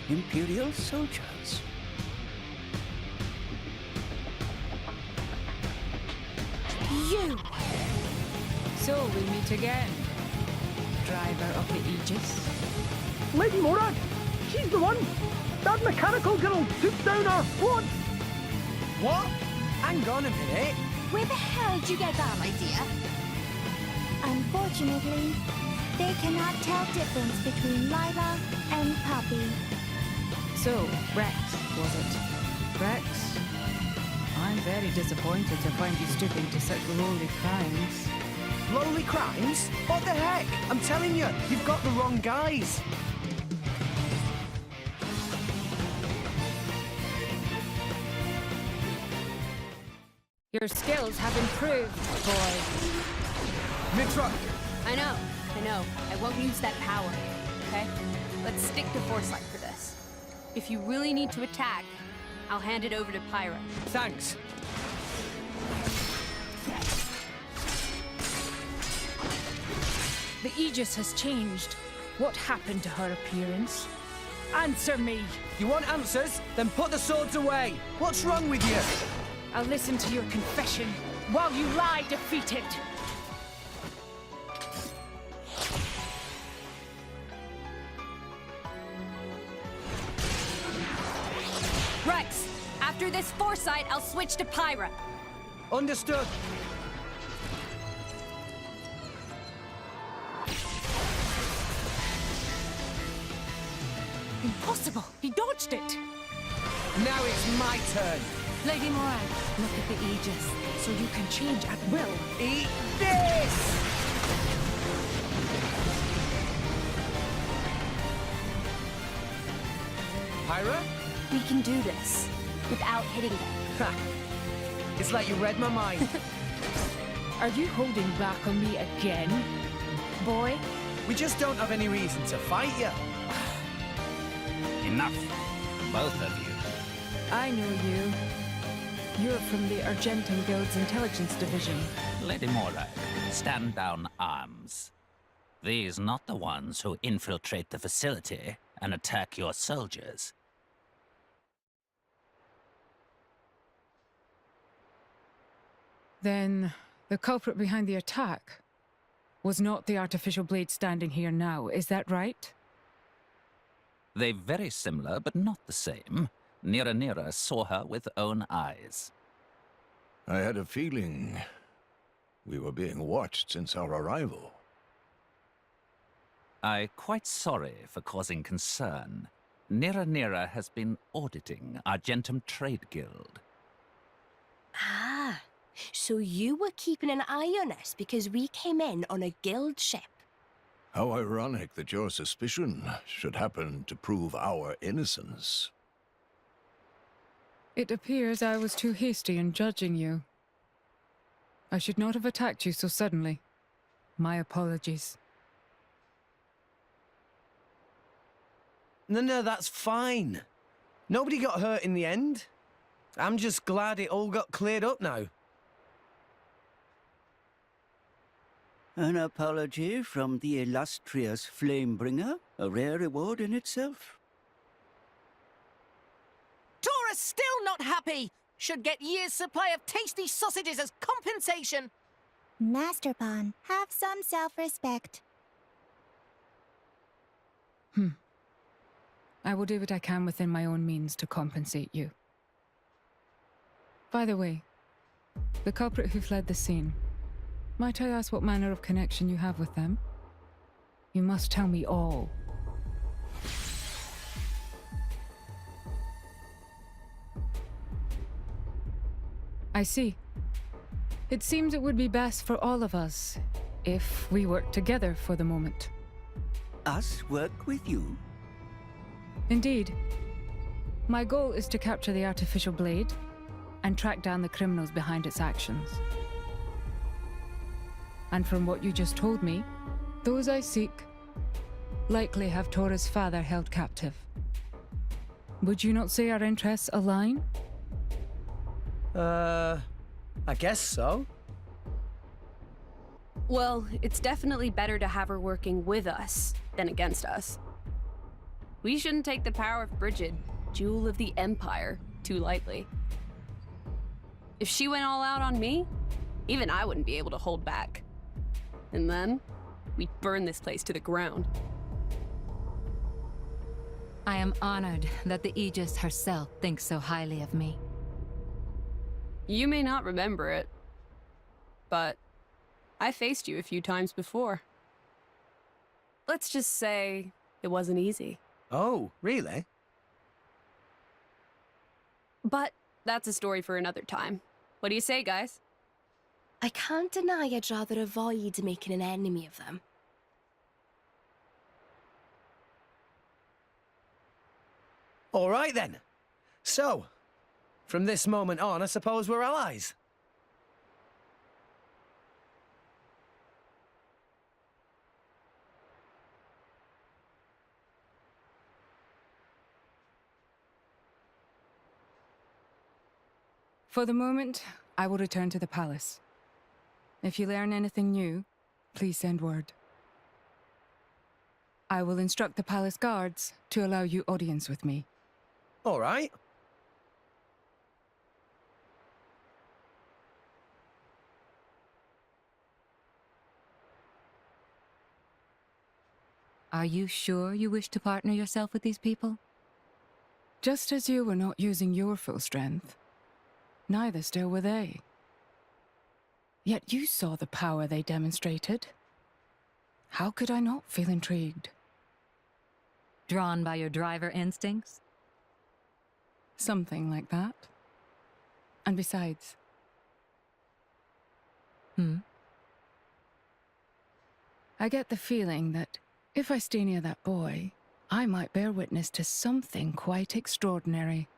Imperial soldiers. You! So we meet again, driver of the Aegis. Lady Morag! She's the one! That mechanical girl took down our squad! What? Hang on a minute. Where the hell did you get that idea? Unfortunately, they cannot tell difference between Lila and Poppy. So, Rex, was it? Rex? I'm very disappointed to find you stooping to such lowly crimes. Lowly crimes? What the heck? I'm telling you, you've got the wrong guys. Your skills have improved, boy. Mitra! I know. I won't use that power, okay? Let's stick to foresight for this. If you really need to attack, I'll hand it over to Pyra. Thanks. The Aegis has changed. What happened to her appearance? Answer me! You want answers? Then put the swords away. What's wrong with you? I'll listen to your confession while you lie defeated. Rex, after this foresight, I'll switch to Pyra. Understood. Impossible! He dodged it! Now it's my turn. Lady Morag, look at the Aegis, so you can change at will. Eat this! Pyra? We can do this without hitting them. Ha! It's like you read my mind. Are you holding back on me again, boy? We just don't have any reason to fight you. Enough, both of you. I know you. You're from the Argentum Guild's intelligence division. Lady Morag, stand down arms. These not the ones who infiltrate the facility and attack your soldiers. Then the culprit behind the attack was not the artificial blade standing here now, is that right? They very similar, but not the same. Nira saw her with own eyes. I had a feeling we were being watched since our arrival. I'm quite sorry for causing concern. Nira has been auditing Argentum Trade Guild. Ah, so you were keeping an eye on us because we came in on a guild ship. How ironic that your suspicion should happen to prove our innocence. It appears I was too hasty in judging you. I should not have attacked you so suddenly. My apologies. No, that's fine. Nobody got hurt in the end. I'm just glad it all got cleared up now. An apology from the illustrious Flamebringer, a rare reward in itself. Tora's still not happy! Should get year's supply of tasty sausages as compensation! Master Pawn, have some self-respect. I will do what I can within my own means to compensate you. By the way, the culprit who fled the scene, might I ask what manner of connection you have with them? You must tell me all. I see. It seems it would be best for all of us if we work together for the moment. Us work with you? Indeed. My goal is to capture the artificial blade and track down the criminals behind its actions. And from what you just told me, those I seek likely have Tora's father held captive. Would you not say our interests align? I guess so. Well, it's definitely better to have her working with us than against us. We shouldn't take the power of Brigid, jewel of the Empire, too lightly. If she went all out on me, even I wouldn't be able to hold back. And then, we'd burn this place to the ground. I am honored that the Aegis herself thinks so highly of me. You may not remember it, but I faced you a few times before. Let's just say it wasn't easy. Oh, really? But that's a story for another time. What do you say, guys? I can't deny I'd rather avoid making an enemy of them. All right, then. So, from this moment on, I suppose we're allies. For the moment, I will return to the palace. If you learn anything new, please send word. I will instruct the palace guards to allow you audience with me. All right. Are you sure you wish to partner yourself with these people? Just as you were not using your full strength, neither still were they. Yet you saw the power they demonstrated. How could I not feel intrigued? Drawn by your driver instincts? Something like that. And besides... I get the feeling that if I stay near that boy, I might bear witness to something quite extraordinary.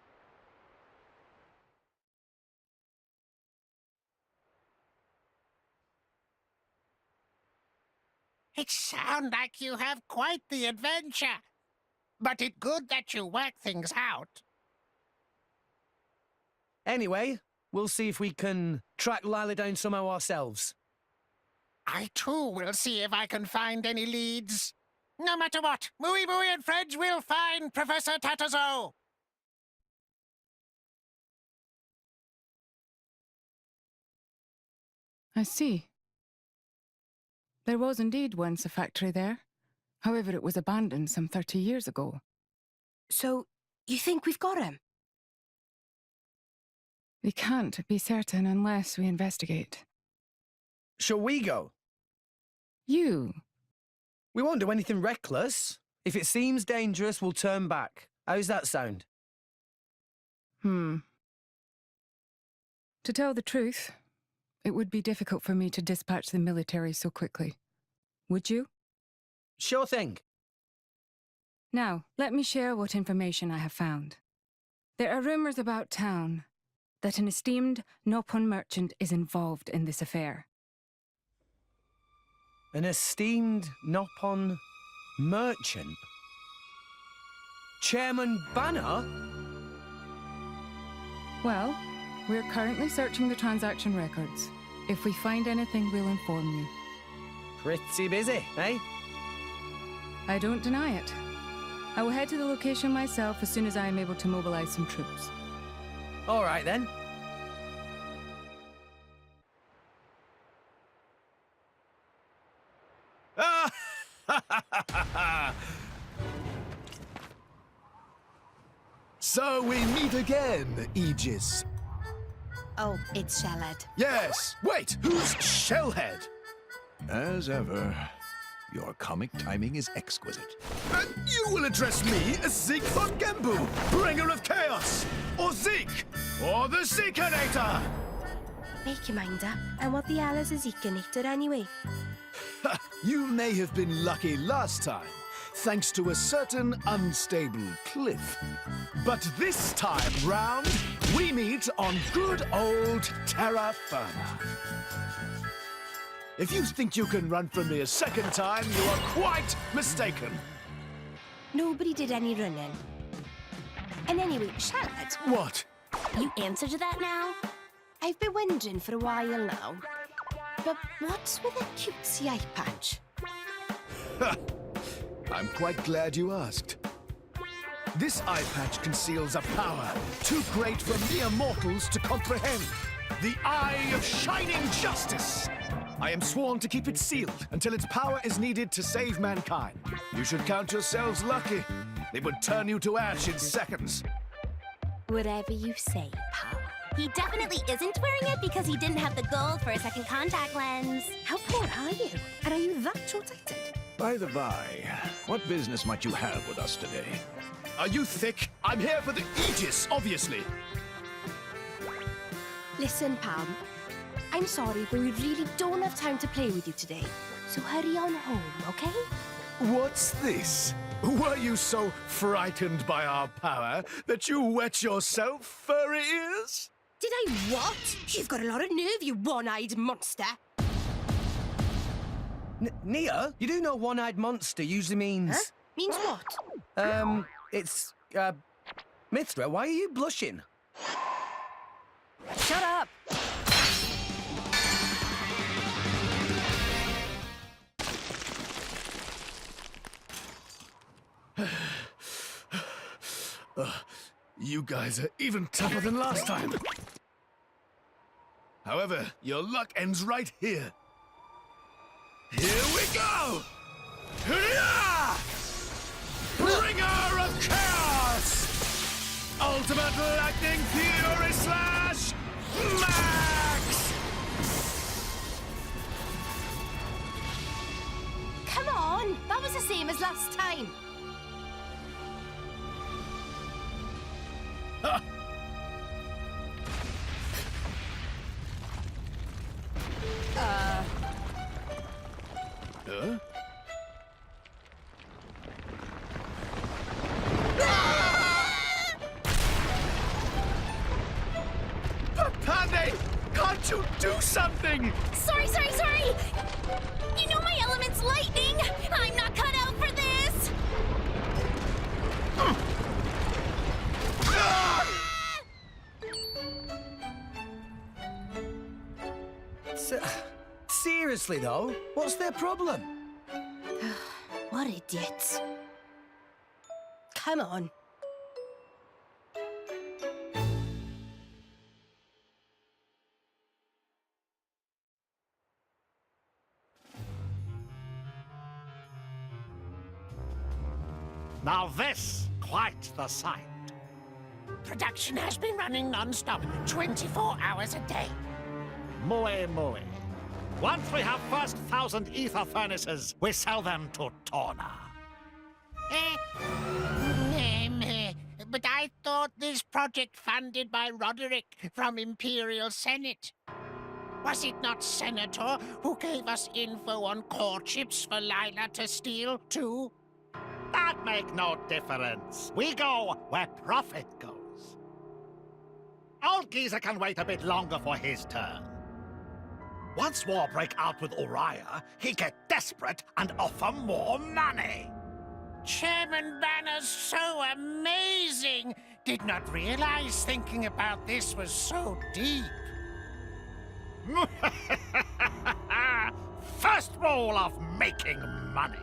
It sounds like you have quite the adventure. But it's good that you work things out. Anyway, we'll see if we can track Lila down somehow ourselves. I too will see if I can find any leads. No matter what, Mooey and friends will find Professor Tatazo. I see. There was indeed once a factory there. However, it was abandoned some 30 years ago. So, you think we've got him? We can't be certain unless we investigate. Shall we go? You? We won't do anything reckless. If it seems dangerous, we'll turn back. How's that sound? To tell the truth, it would be difficult for me to dispatch the military so quickly. Would you? Sure thing. Now, let me share what information I have found. There are rumors about town that an esteemed Nopon merchant is involved in this affair. An esteemed Nopon merchant? Chairman Banner? Well, we're currently searching the transaction records. If we find anything, we'll inform you. Pretty busy, eh? I don't deny it. I will head to the location myself as soon as I am able to mobilize some troops. All right, then. So we meet again, Aegis. Oh, it's Shellhead. Yes! Wait, who's Shellhead? As ever, your comic timing is exquisite. And you will address me as Zeke von Gembu, bringer of chaos! Or Zeke! Or the Zeekinator! Make your mind up. And what the hell is a Zeekinator anyway? You may have been lucky last time, thanks to a certain unstable cliff. But this time round, we meet on good old terra firma. If you think you can run from me a second time, you are quite mistaken. Nobody did any running. And anyway, Shellhead. What? You answer to that now? I've been wondering for a while now. But what's with a cutesy eye patch? I'm quite glad you asked. This eye patch conceals a power too great for mere mortals to comprehend. The Eye of Shining Justice! I am sworn to keep it sealed until its power is needed to save mankind. You should count yourselves lucky. It would turn you to ash in seconds. Whatever you say, pal. He definitely isn't wearing it because he didn't have the gold for a second contact lens. How poor are you? And are you that short-sighted? By the by, what business might you have with us today? Are you thick? I'm here for the Aegis, obviously. Listen, Pam. I'm sorry, but we really don't have time to play with you today. So hurry on home, okay? What's this? Were you so frightened by our power that you wet yourself, furry ears? Did I what? You've got a lot of nerve, you one-eyed monster. Nia, you do know one-eyed monster usually means... Huh? Means what? It's, Mithra, why are you blushing? Shut up! You guys are even tougher than last time. However, your luck ends right here. Here we go! Hurrah! Bringer of Chaos! Ultimate Lightning Fury Slash Max! Come on! That was the same as last time. Huh? Papane! Can't you do something? Sorry! You know my element's lightning! I'm not cut out for this! Seriously, though, what's their problem? What idiots. Come on. Now this, quite the sight. Production has been running non-stop, 24 hours a day. Moe. Once we have first 1,000 ether furnaces, we sell them to Torna. But I thought this project funded by Roderick from Imperial Senate. Was it not Senator who gave us info on core chips for Lila to steal, too? That make no difference. We go where profit goes. Old geezer can wait a bit longer for his turn. Once war break out with Uriah, he get desperate and offer more money. Chairman Banner's so amazing. did not realize thinking about this was so deep. First rule of making money.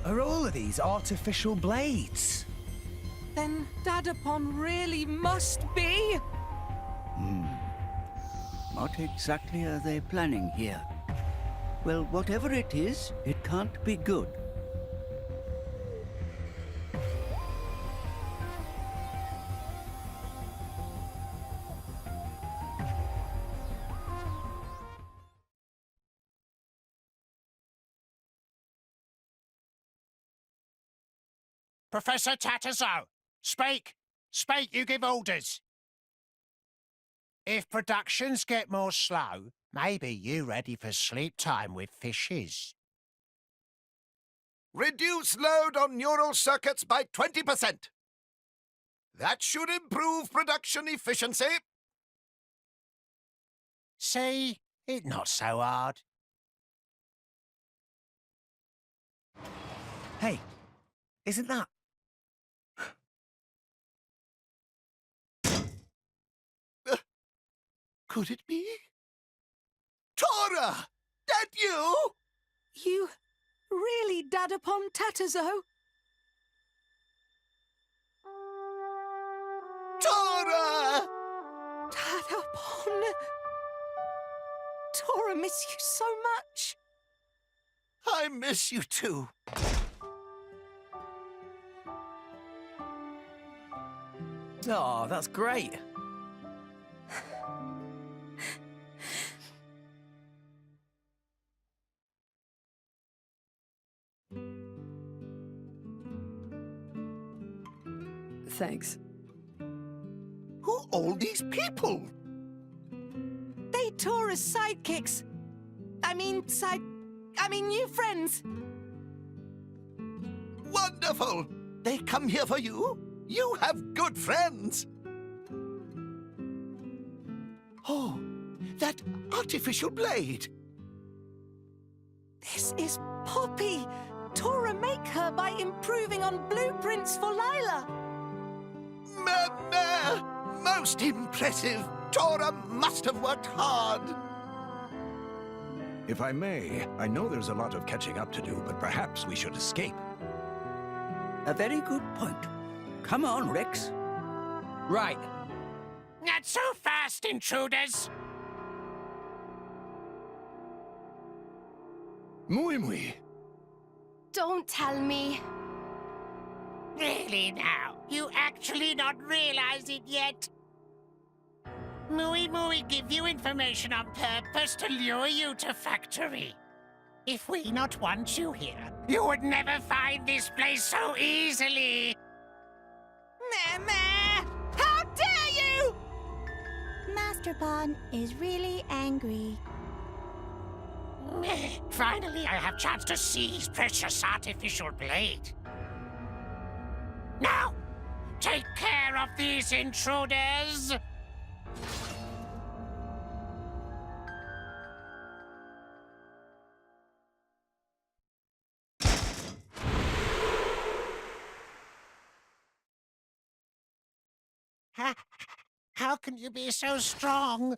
Are all of these artificial blades? Then Dadapon really must be... What exactly are they planning here? Well, whatever it is, it can't be good. Professor Tatazo, speak! Speak, you give orders! If productions get more slow, maybe you ready for sleep time with fishes. Reduce load on neural circuits by 20%. That should improve production efficiency. See? It's not so hard. Hey, isn't that... Could it be? Tora! That you? You really Dadapon Tatazo? Tora! Dadapon... Tora, miss you so much. I miss you too. Oh, that's great. Thanks. Who are all these people? They Tora's sidekicks. I mean new friends. Wonderful! They come here for you? You have good friends. Oh, that artificial blade. This is Poppy. Tora make her by improving on blueprints for Lila. Most impressive. Tora must have worked hard. If I may, I know there's a lot of catching up to do, but perhaps we should escape. A very good point. Come on, Rex. Right. Not so fast, intruders! Mui. Don't tell me. Really now? You actually not realize it yet? Mui give you information on purpose to lure you to factory. If we not want you here, you would never find this place so easily. How dare you! Master Bon is really angry. Finally, I have chance to seize precious artificial blade. Now, take care of these intruders! How can you be so strong?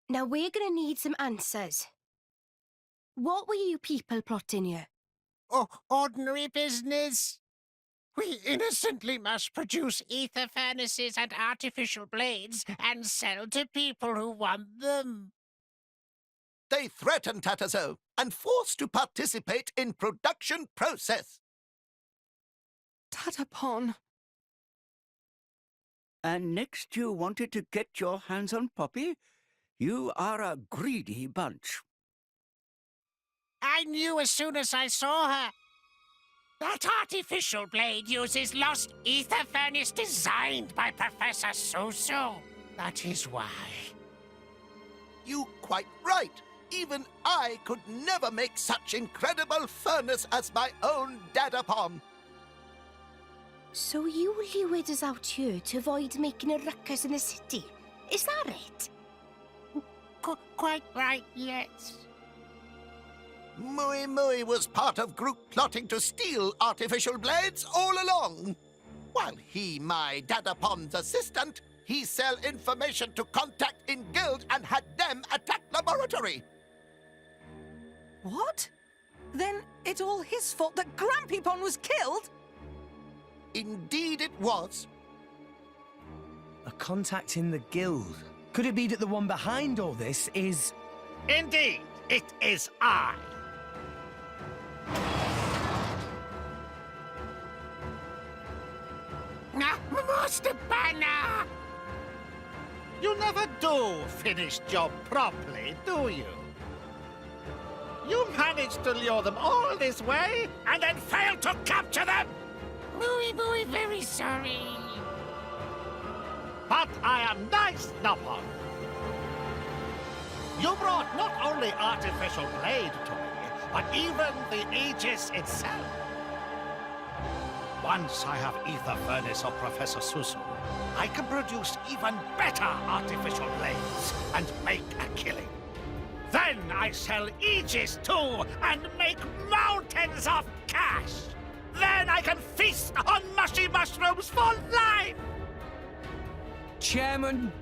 Now we're gonna need some answers. What were you people plotting here? Oh, ordinary business. We innocently mass-produce ether furnaces and artificial blades and sell to people who want them. They threaten Tatazo and force to participate in production process. Dadapon. And next you wanted to get your hands on Poppy? You are a greedy bunch. I knew as soon as I saw her. That artificial blade uses lost ether furnace designed by Professor Susu. That is why. You quite right. Even I could never make such incredible furnace as my own Dadapon. So you lured us out here to avoid making a ruckus in the city. Is that it? Quite right, yes. Mui Mui was part of group plotting to steal artificial blades all along. While he, my Dadapon's assistant, he sell information to contact in guild and had them attack laboratory. What? Then it's all his fault that Grampypon was killed? Indeed it was. A contact in the guild. Could it be that the one behind all this is... Indeed, it is I. Master Banner! You never do finish job properly, do you? You managed to lure them all this way and then failed to capture them! Muy, very sorry. But I am nice, Nopon. You brought not only artificial blade to me, but even the Aegis itself. Once I have ether furnace of Professor Susu, I can produce even better artificial blades and make a killing. Then I sell Aegis too and make mountains of cash. Then I can feast on mushy mushrooms for life! Chairman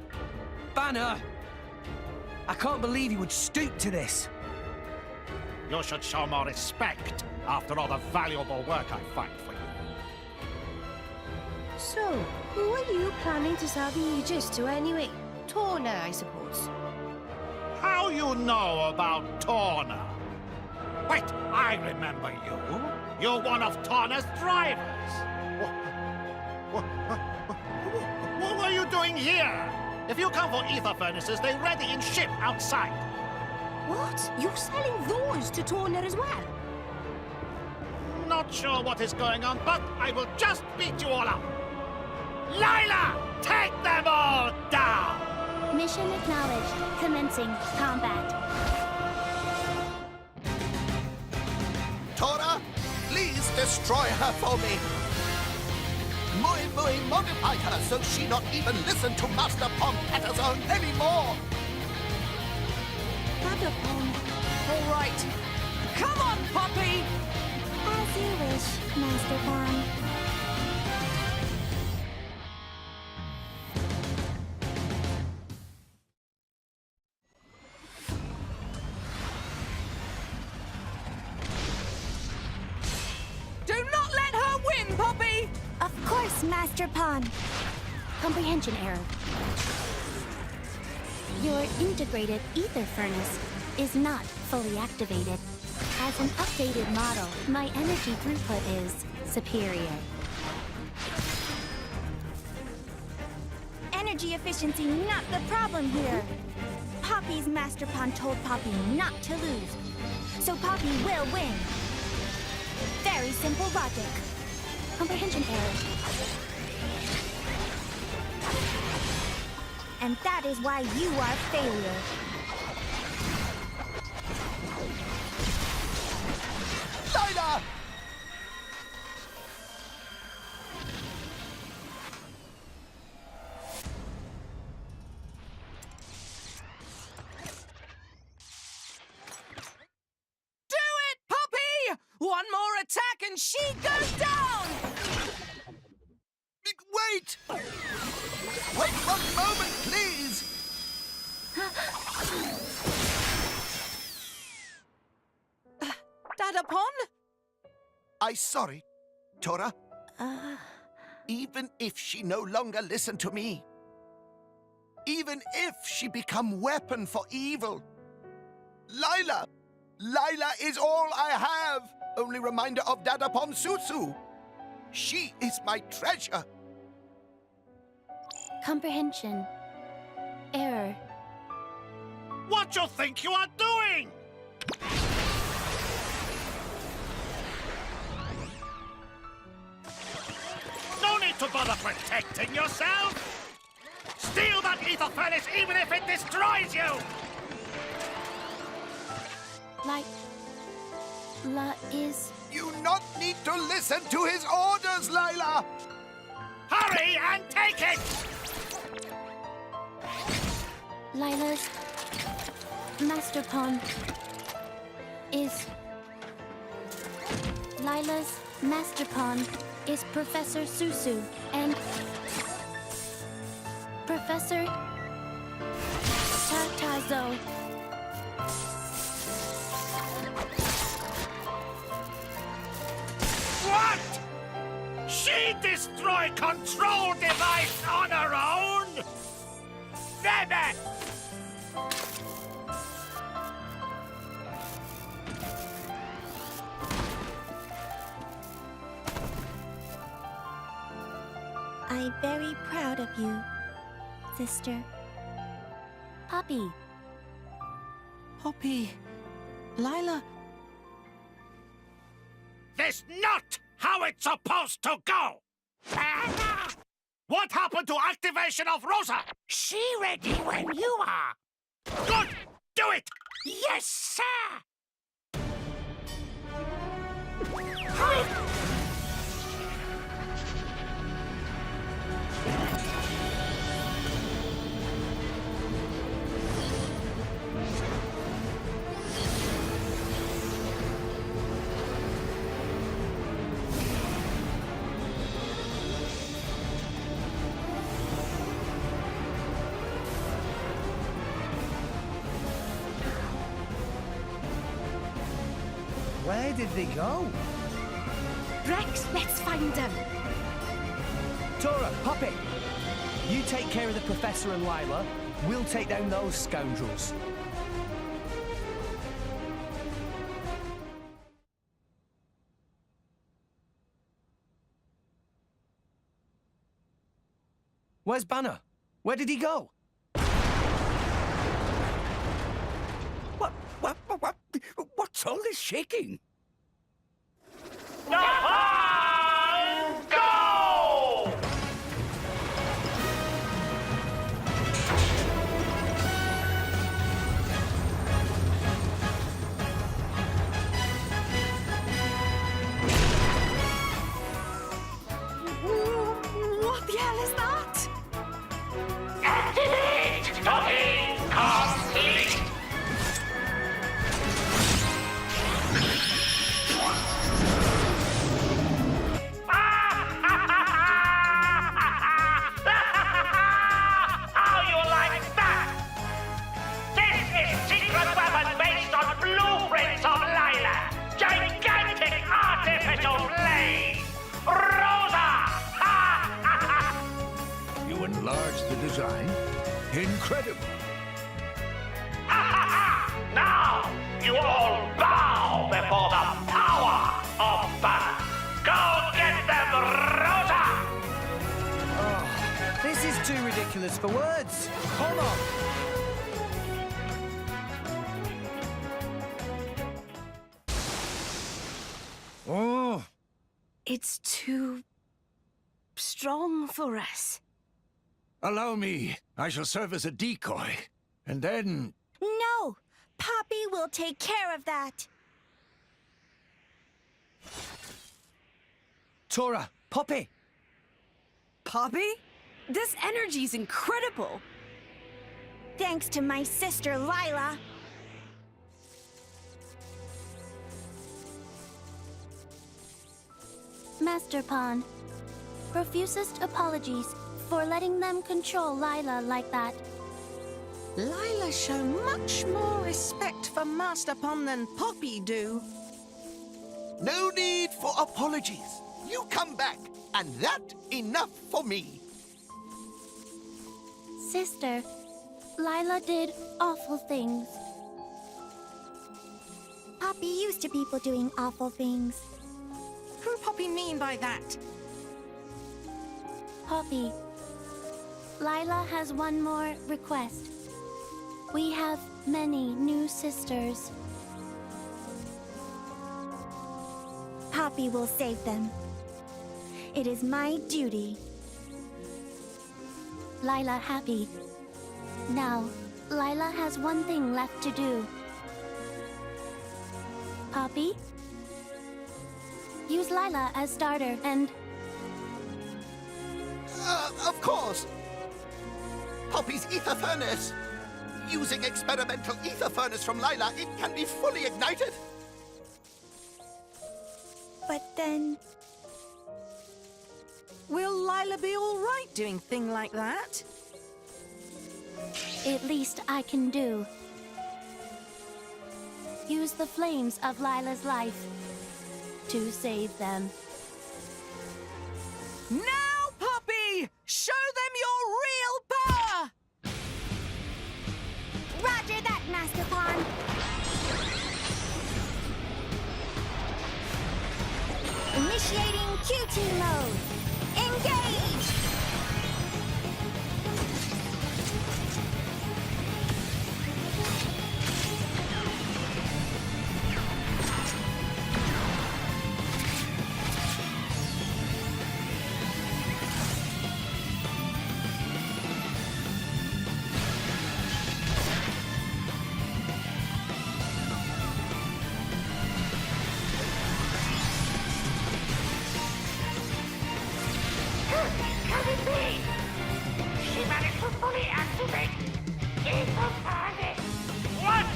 Banner! I can't believe you would stoop to this. You should show more respect after all the valuable work I find for you. So, who are you planning to sell the Aegis to anyway? Torna, I suppose. How you know about Torna? Wait, I remember you. You're one of Torna's drivers. What were you doing here? If you come for ether furnaces, they're ready in ship outside. What? You're selling those to Torna as well? Not sure what is going on, but I will just beat you all up. Lila, take them all down! Mission acknowledged. Commencing combat. Tora, please destroy her for me. Mui Mui modified her so she not even listen to Master Pom Patterzone anymore. Dadapon. All right. Come on, Poppy! As you wish, Master Pom. Do not let her win, Poppy! Of course, Master Pon. Comprehension error. Your integrated ether furnace is not fully activated. As an updated model, my energy throughput is superior. Energy efficiency not the problem here. Poppy's Master Pon told Poppy not to lose. So Poppy will win. Very simple logic. Comprehension error. And that is why you are failure. Lila! One more attack and she goes down! Wait! Wait 1 moment, please! Dadapon? I sorry, Tora. Even if she no longer listen to me, even if she become weapon for evil, Lila is all I have. Only reminder of Dadapon Susu. She is my treasure. Comprehension error. What you think you are doing? to bother protecting yourself? Steal that ether furnace even if it destroys you! Lila is... You not need to listen to his orders, Lila! Hurry and take it! Lila's master pawn is... Lila's master pawn is Professor Susu and Professor Tatazo. What? She destroyed control device on her own? Damn it! I'm very proud of you, sister. Poppy. Poppy. Lila. That's not how it's supposed to go! What happened to activation of Rosa? She ready when you are. Good! Do it! Yes, sir! Where did they go? Rex, let's find them. Tora, Poppy! You take care of the Professor and Lila. We'll take down those scoundrels. Where's Banner? Where did he go? What's all this shaking? Go! What the hell is that? Activate! Docking complete! How you like that? This is secret weapon based on blueprints of Lila. Gigantic artificial blade. Rosa! You enlarged the design? Incredible! Now you all bow before the power of Banner. Go get them, Rosa! Oh, this is too ridiculous for words. Hold on. Oh. It's too strong for us. Allow me. I shall serve as a decoy. And then... No! Poppy will take care of that. Tora, Poppy! Poppy? This energy's incredible. Thanks to my sister, Lila. Master Pawn. Profusest apologies for letting them control Lila like that. Lila show much more respect for Master Pawn than Poppy do. No need for apologies. You come back, and that enough for me. Sister, Lila did awful things. Poppy used to people doing awful things. Who Poppy mean by that? Poppy, Lila has one more request. We have many new sisters. Poppy will save them. It is my duty Lila happy. Now, Lila has one thing left to do. Poppy? Use Lila as starter and... Of course! Poppy's ether furnace! Using experimental ether furnace from Lila, it can be fully ignited! But then... Will Lila be all right doing thing like that? At least I can do. Use the flames of Lila's life to save them. Now, Poppy! Show them your real power! Roger that, Master Pawn. Initiating QT mode. Engage! Can it be? She managed to fully activate Ether Furnace. What?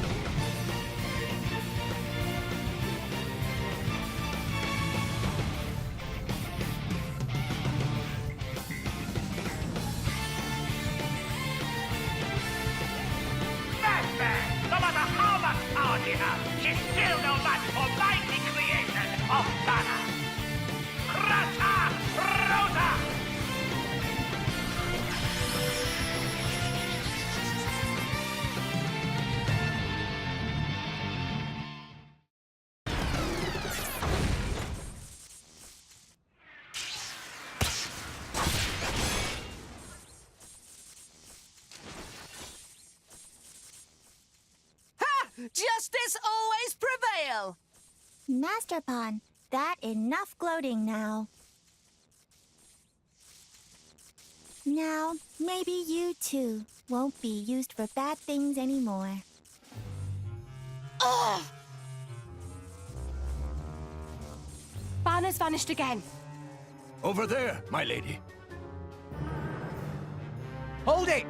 Madman! No matter how much power she has, she's still no match for mighty creation of Banner. Rata! Rosa! Justice always prevail! Master Pawn, that enough gloating now. Now, maybe you too won't be used for bad things anymore. Ugh! Banner's vanished again. Over there, my lady. Hold it!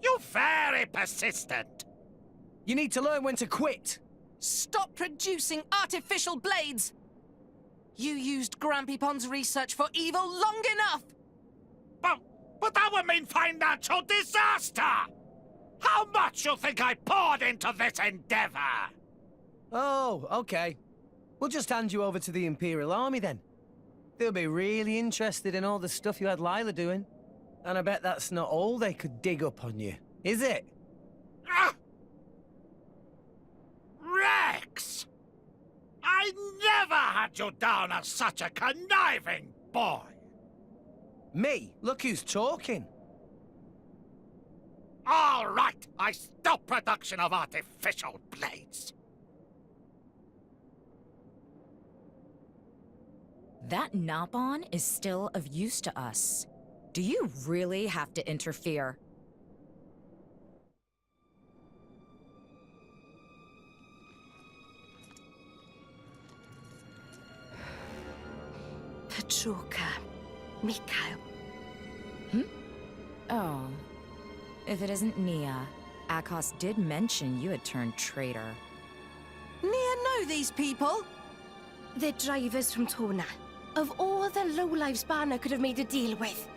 You very persistent. You need to learn when to quit. Stop producing artificial blades! You used Grampy Pond's research for evil long enough! But that would mean financial disaster! How much you think I poured into this endeavor? Oh, okay. We'll just hand you over to the Imperial Army then. They'll be really interested in all the stuff you had Lila doing. And I bet that's not all they could dig up on you, is it? Rex! I never had you down as such a conniving boy! Me? Look who's talking. All right, I stop production of artificial blades. That Nopon is still of use to us. Do you really have to interfere? Petroka. Mikhail. Oh. If it isn't Nia, Akos did mention you had turned traitor. Nia know these people? They're drivers from Tona. Of all the lowlives Banner could have made a deal with.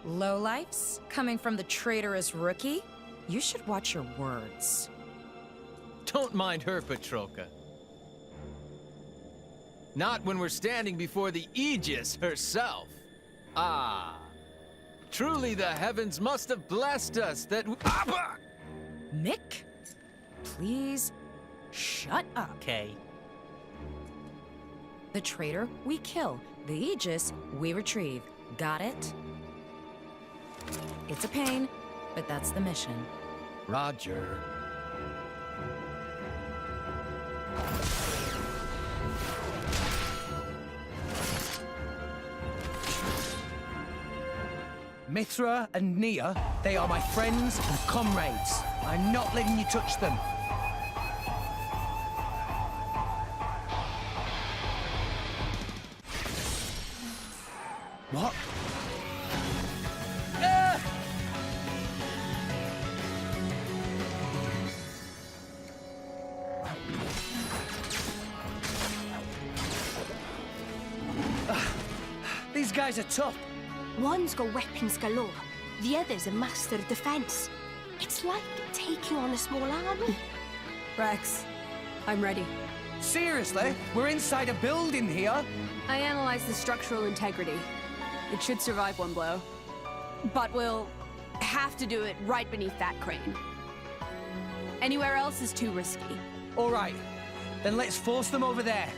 Lowlifes? Coming from the traitorous rookie? You should watch your words. Don't mind her, Petroka. Not when we're standing before the Aegis herself. Ah. Truly the heavens must have blessed us that we— Mick? Please, shut up. Okay. The traitor, we kill. The Aegis, we retrieve. Got it? It's a pain, but that's the mission. Roger. Mithra and Nia, they are my friends and comrades. I'm not letting you touch them. What? These guys are tough. One's got weapons galore, the other's a master of defense. It's like taking on a small army. Rex, I'm ready. Seriously? We're inside a building here? I analyzed the structural integrity. It should survive one blow. But we'll have to do it right beneath that crane. Anywhere else is too risky. All right, then let's force them over there.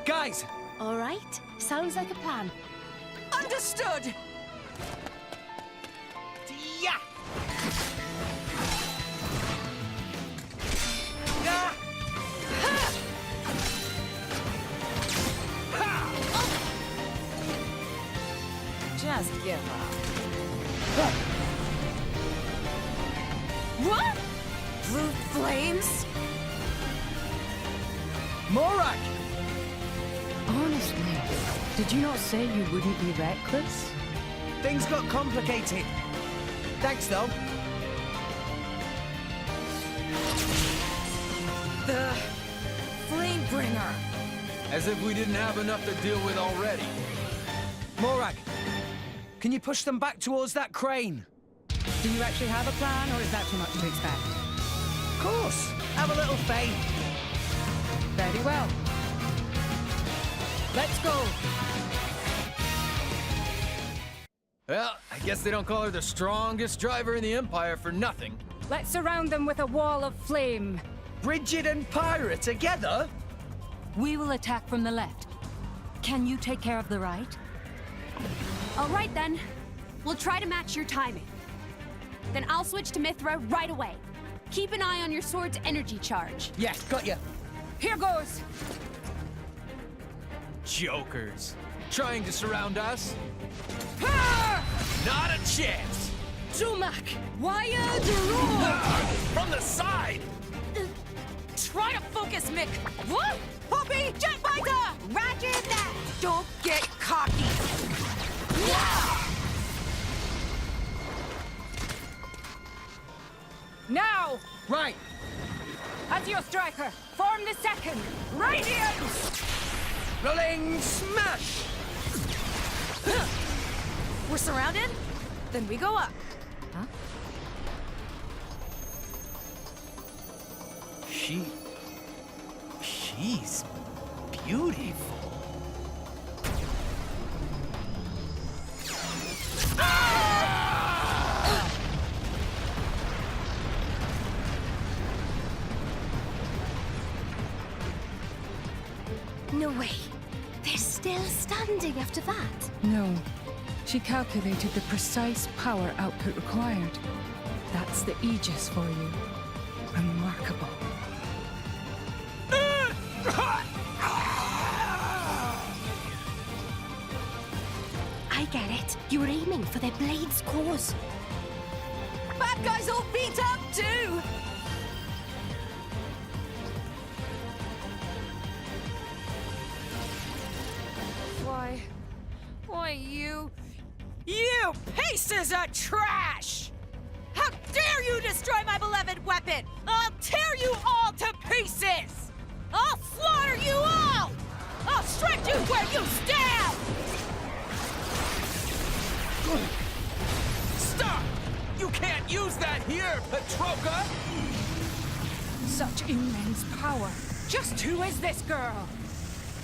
Guys! All right, sounds like a plan. Understood! Yeah! Ah! Ha! Ha! Just give up. What? Blue flames? Morak! Honestly, did you not say you wouldn't be reckless? Things got complicated. Thanks, though. The Flamebringer. As if we didn't have enough to deal with already. Morak, can you push them back towards that crane? Do you actually have a plan, or is that too much to expect? Of course. Have a little faith. Very well. Let's go. Well, I guess they don't call her the strongest driver in the Empire for nothing. Let's surround them with a wall of flame. Bridget and Pyra together? We will attack from the left. Can you take care of the right? All right, then. We'll try to match your timing. Then I'll switch to Mithra right away. Keep an eye on your sword's energy charge. Yeah, got you. Here goes. Jokers. Trying to surround us? Ah! Not a chance! Zumak! Wire roar! From the side! Try to focus, Mick! What? Poppy, jet fighter! Roger that! Don't get cocky! Yeah! Now! Right! As your striker, form the second! Radiance! Rolling smash! We're surrounded? Then we go up. Huh? She's beautiful. No way. They're still standing after that. No. She calculated the precise power output required. That's the Aegis for you. Remarkable. I get it. You were aiming for their blade's cause. Bad guys all beat up too! Why, you pieces of trash! How dare you destroy my beloved weapon! I'll tear you all to pieces! I'll slaughter you all! I'll strike you where you stand! Stop! You can't use that here, Petroka! Such immense power. Just who is this girl?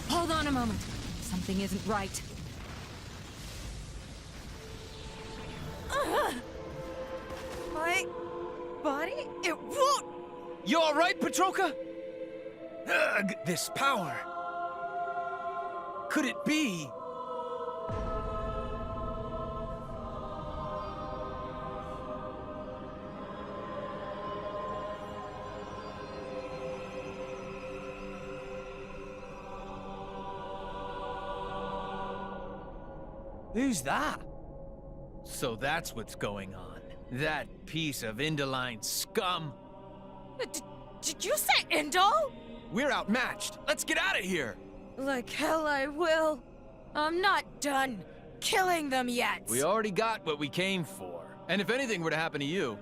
Hold on a moment. Something isn't right. My body? It won't... You alright, Petroka? Ugh, this power. Could it be? Who's that? So that's what's going on. That piece of Indoline scum. Did you say Indol? We're outmatched. Let's get out of here. Like hell I will. I'm not done killing them yet. We already got what we came for. And if anything were to happen to you,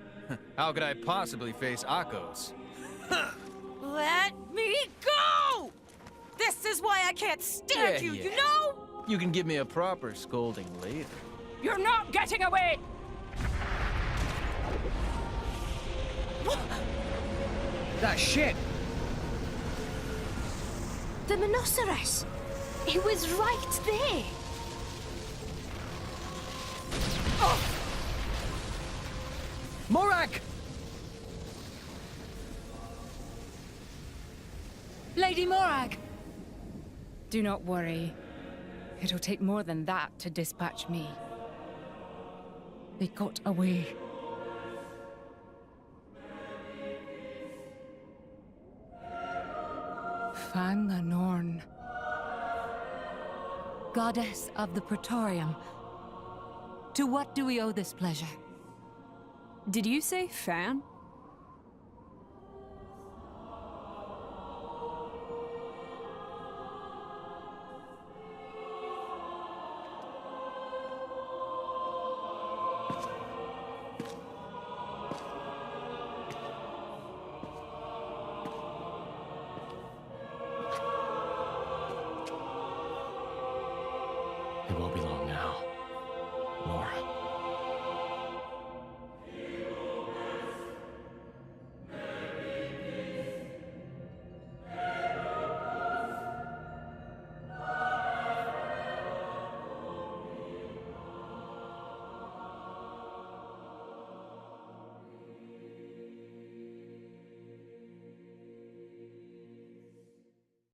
how could I possibly face Akos? Let me go! This is why I can't stand you, you know? You can give me a proper scolding later. You're not getting away! That shit! The Monoceros! It was right there! Morag! Lady Morag! Do not worry. It'll take more than that to dispatch me. They got away. Fan the Norn. Goddess of the Praetorium. To what do we owe this pleasure? Did you say fan?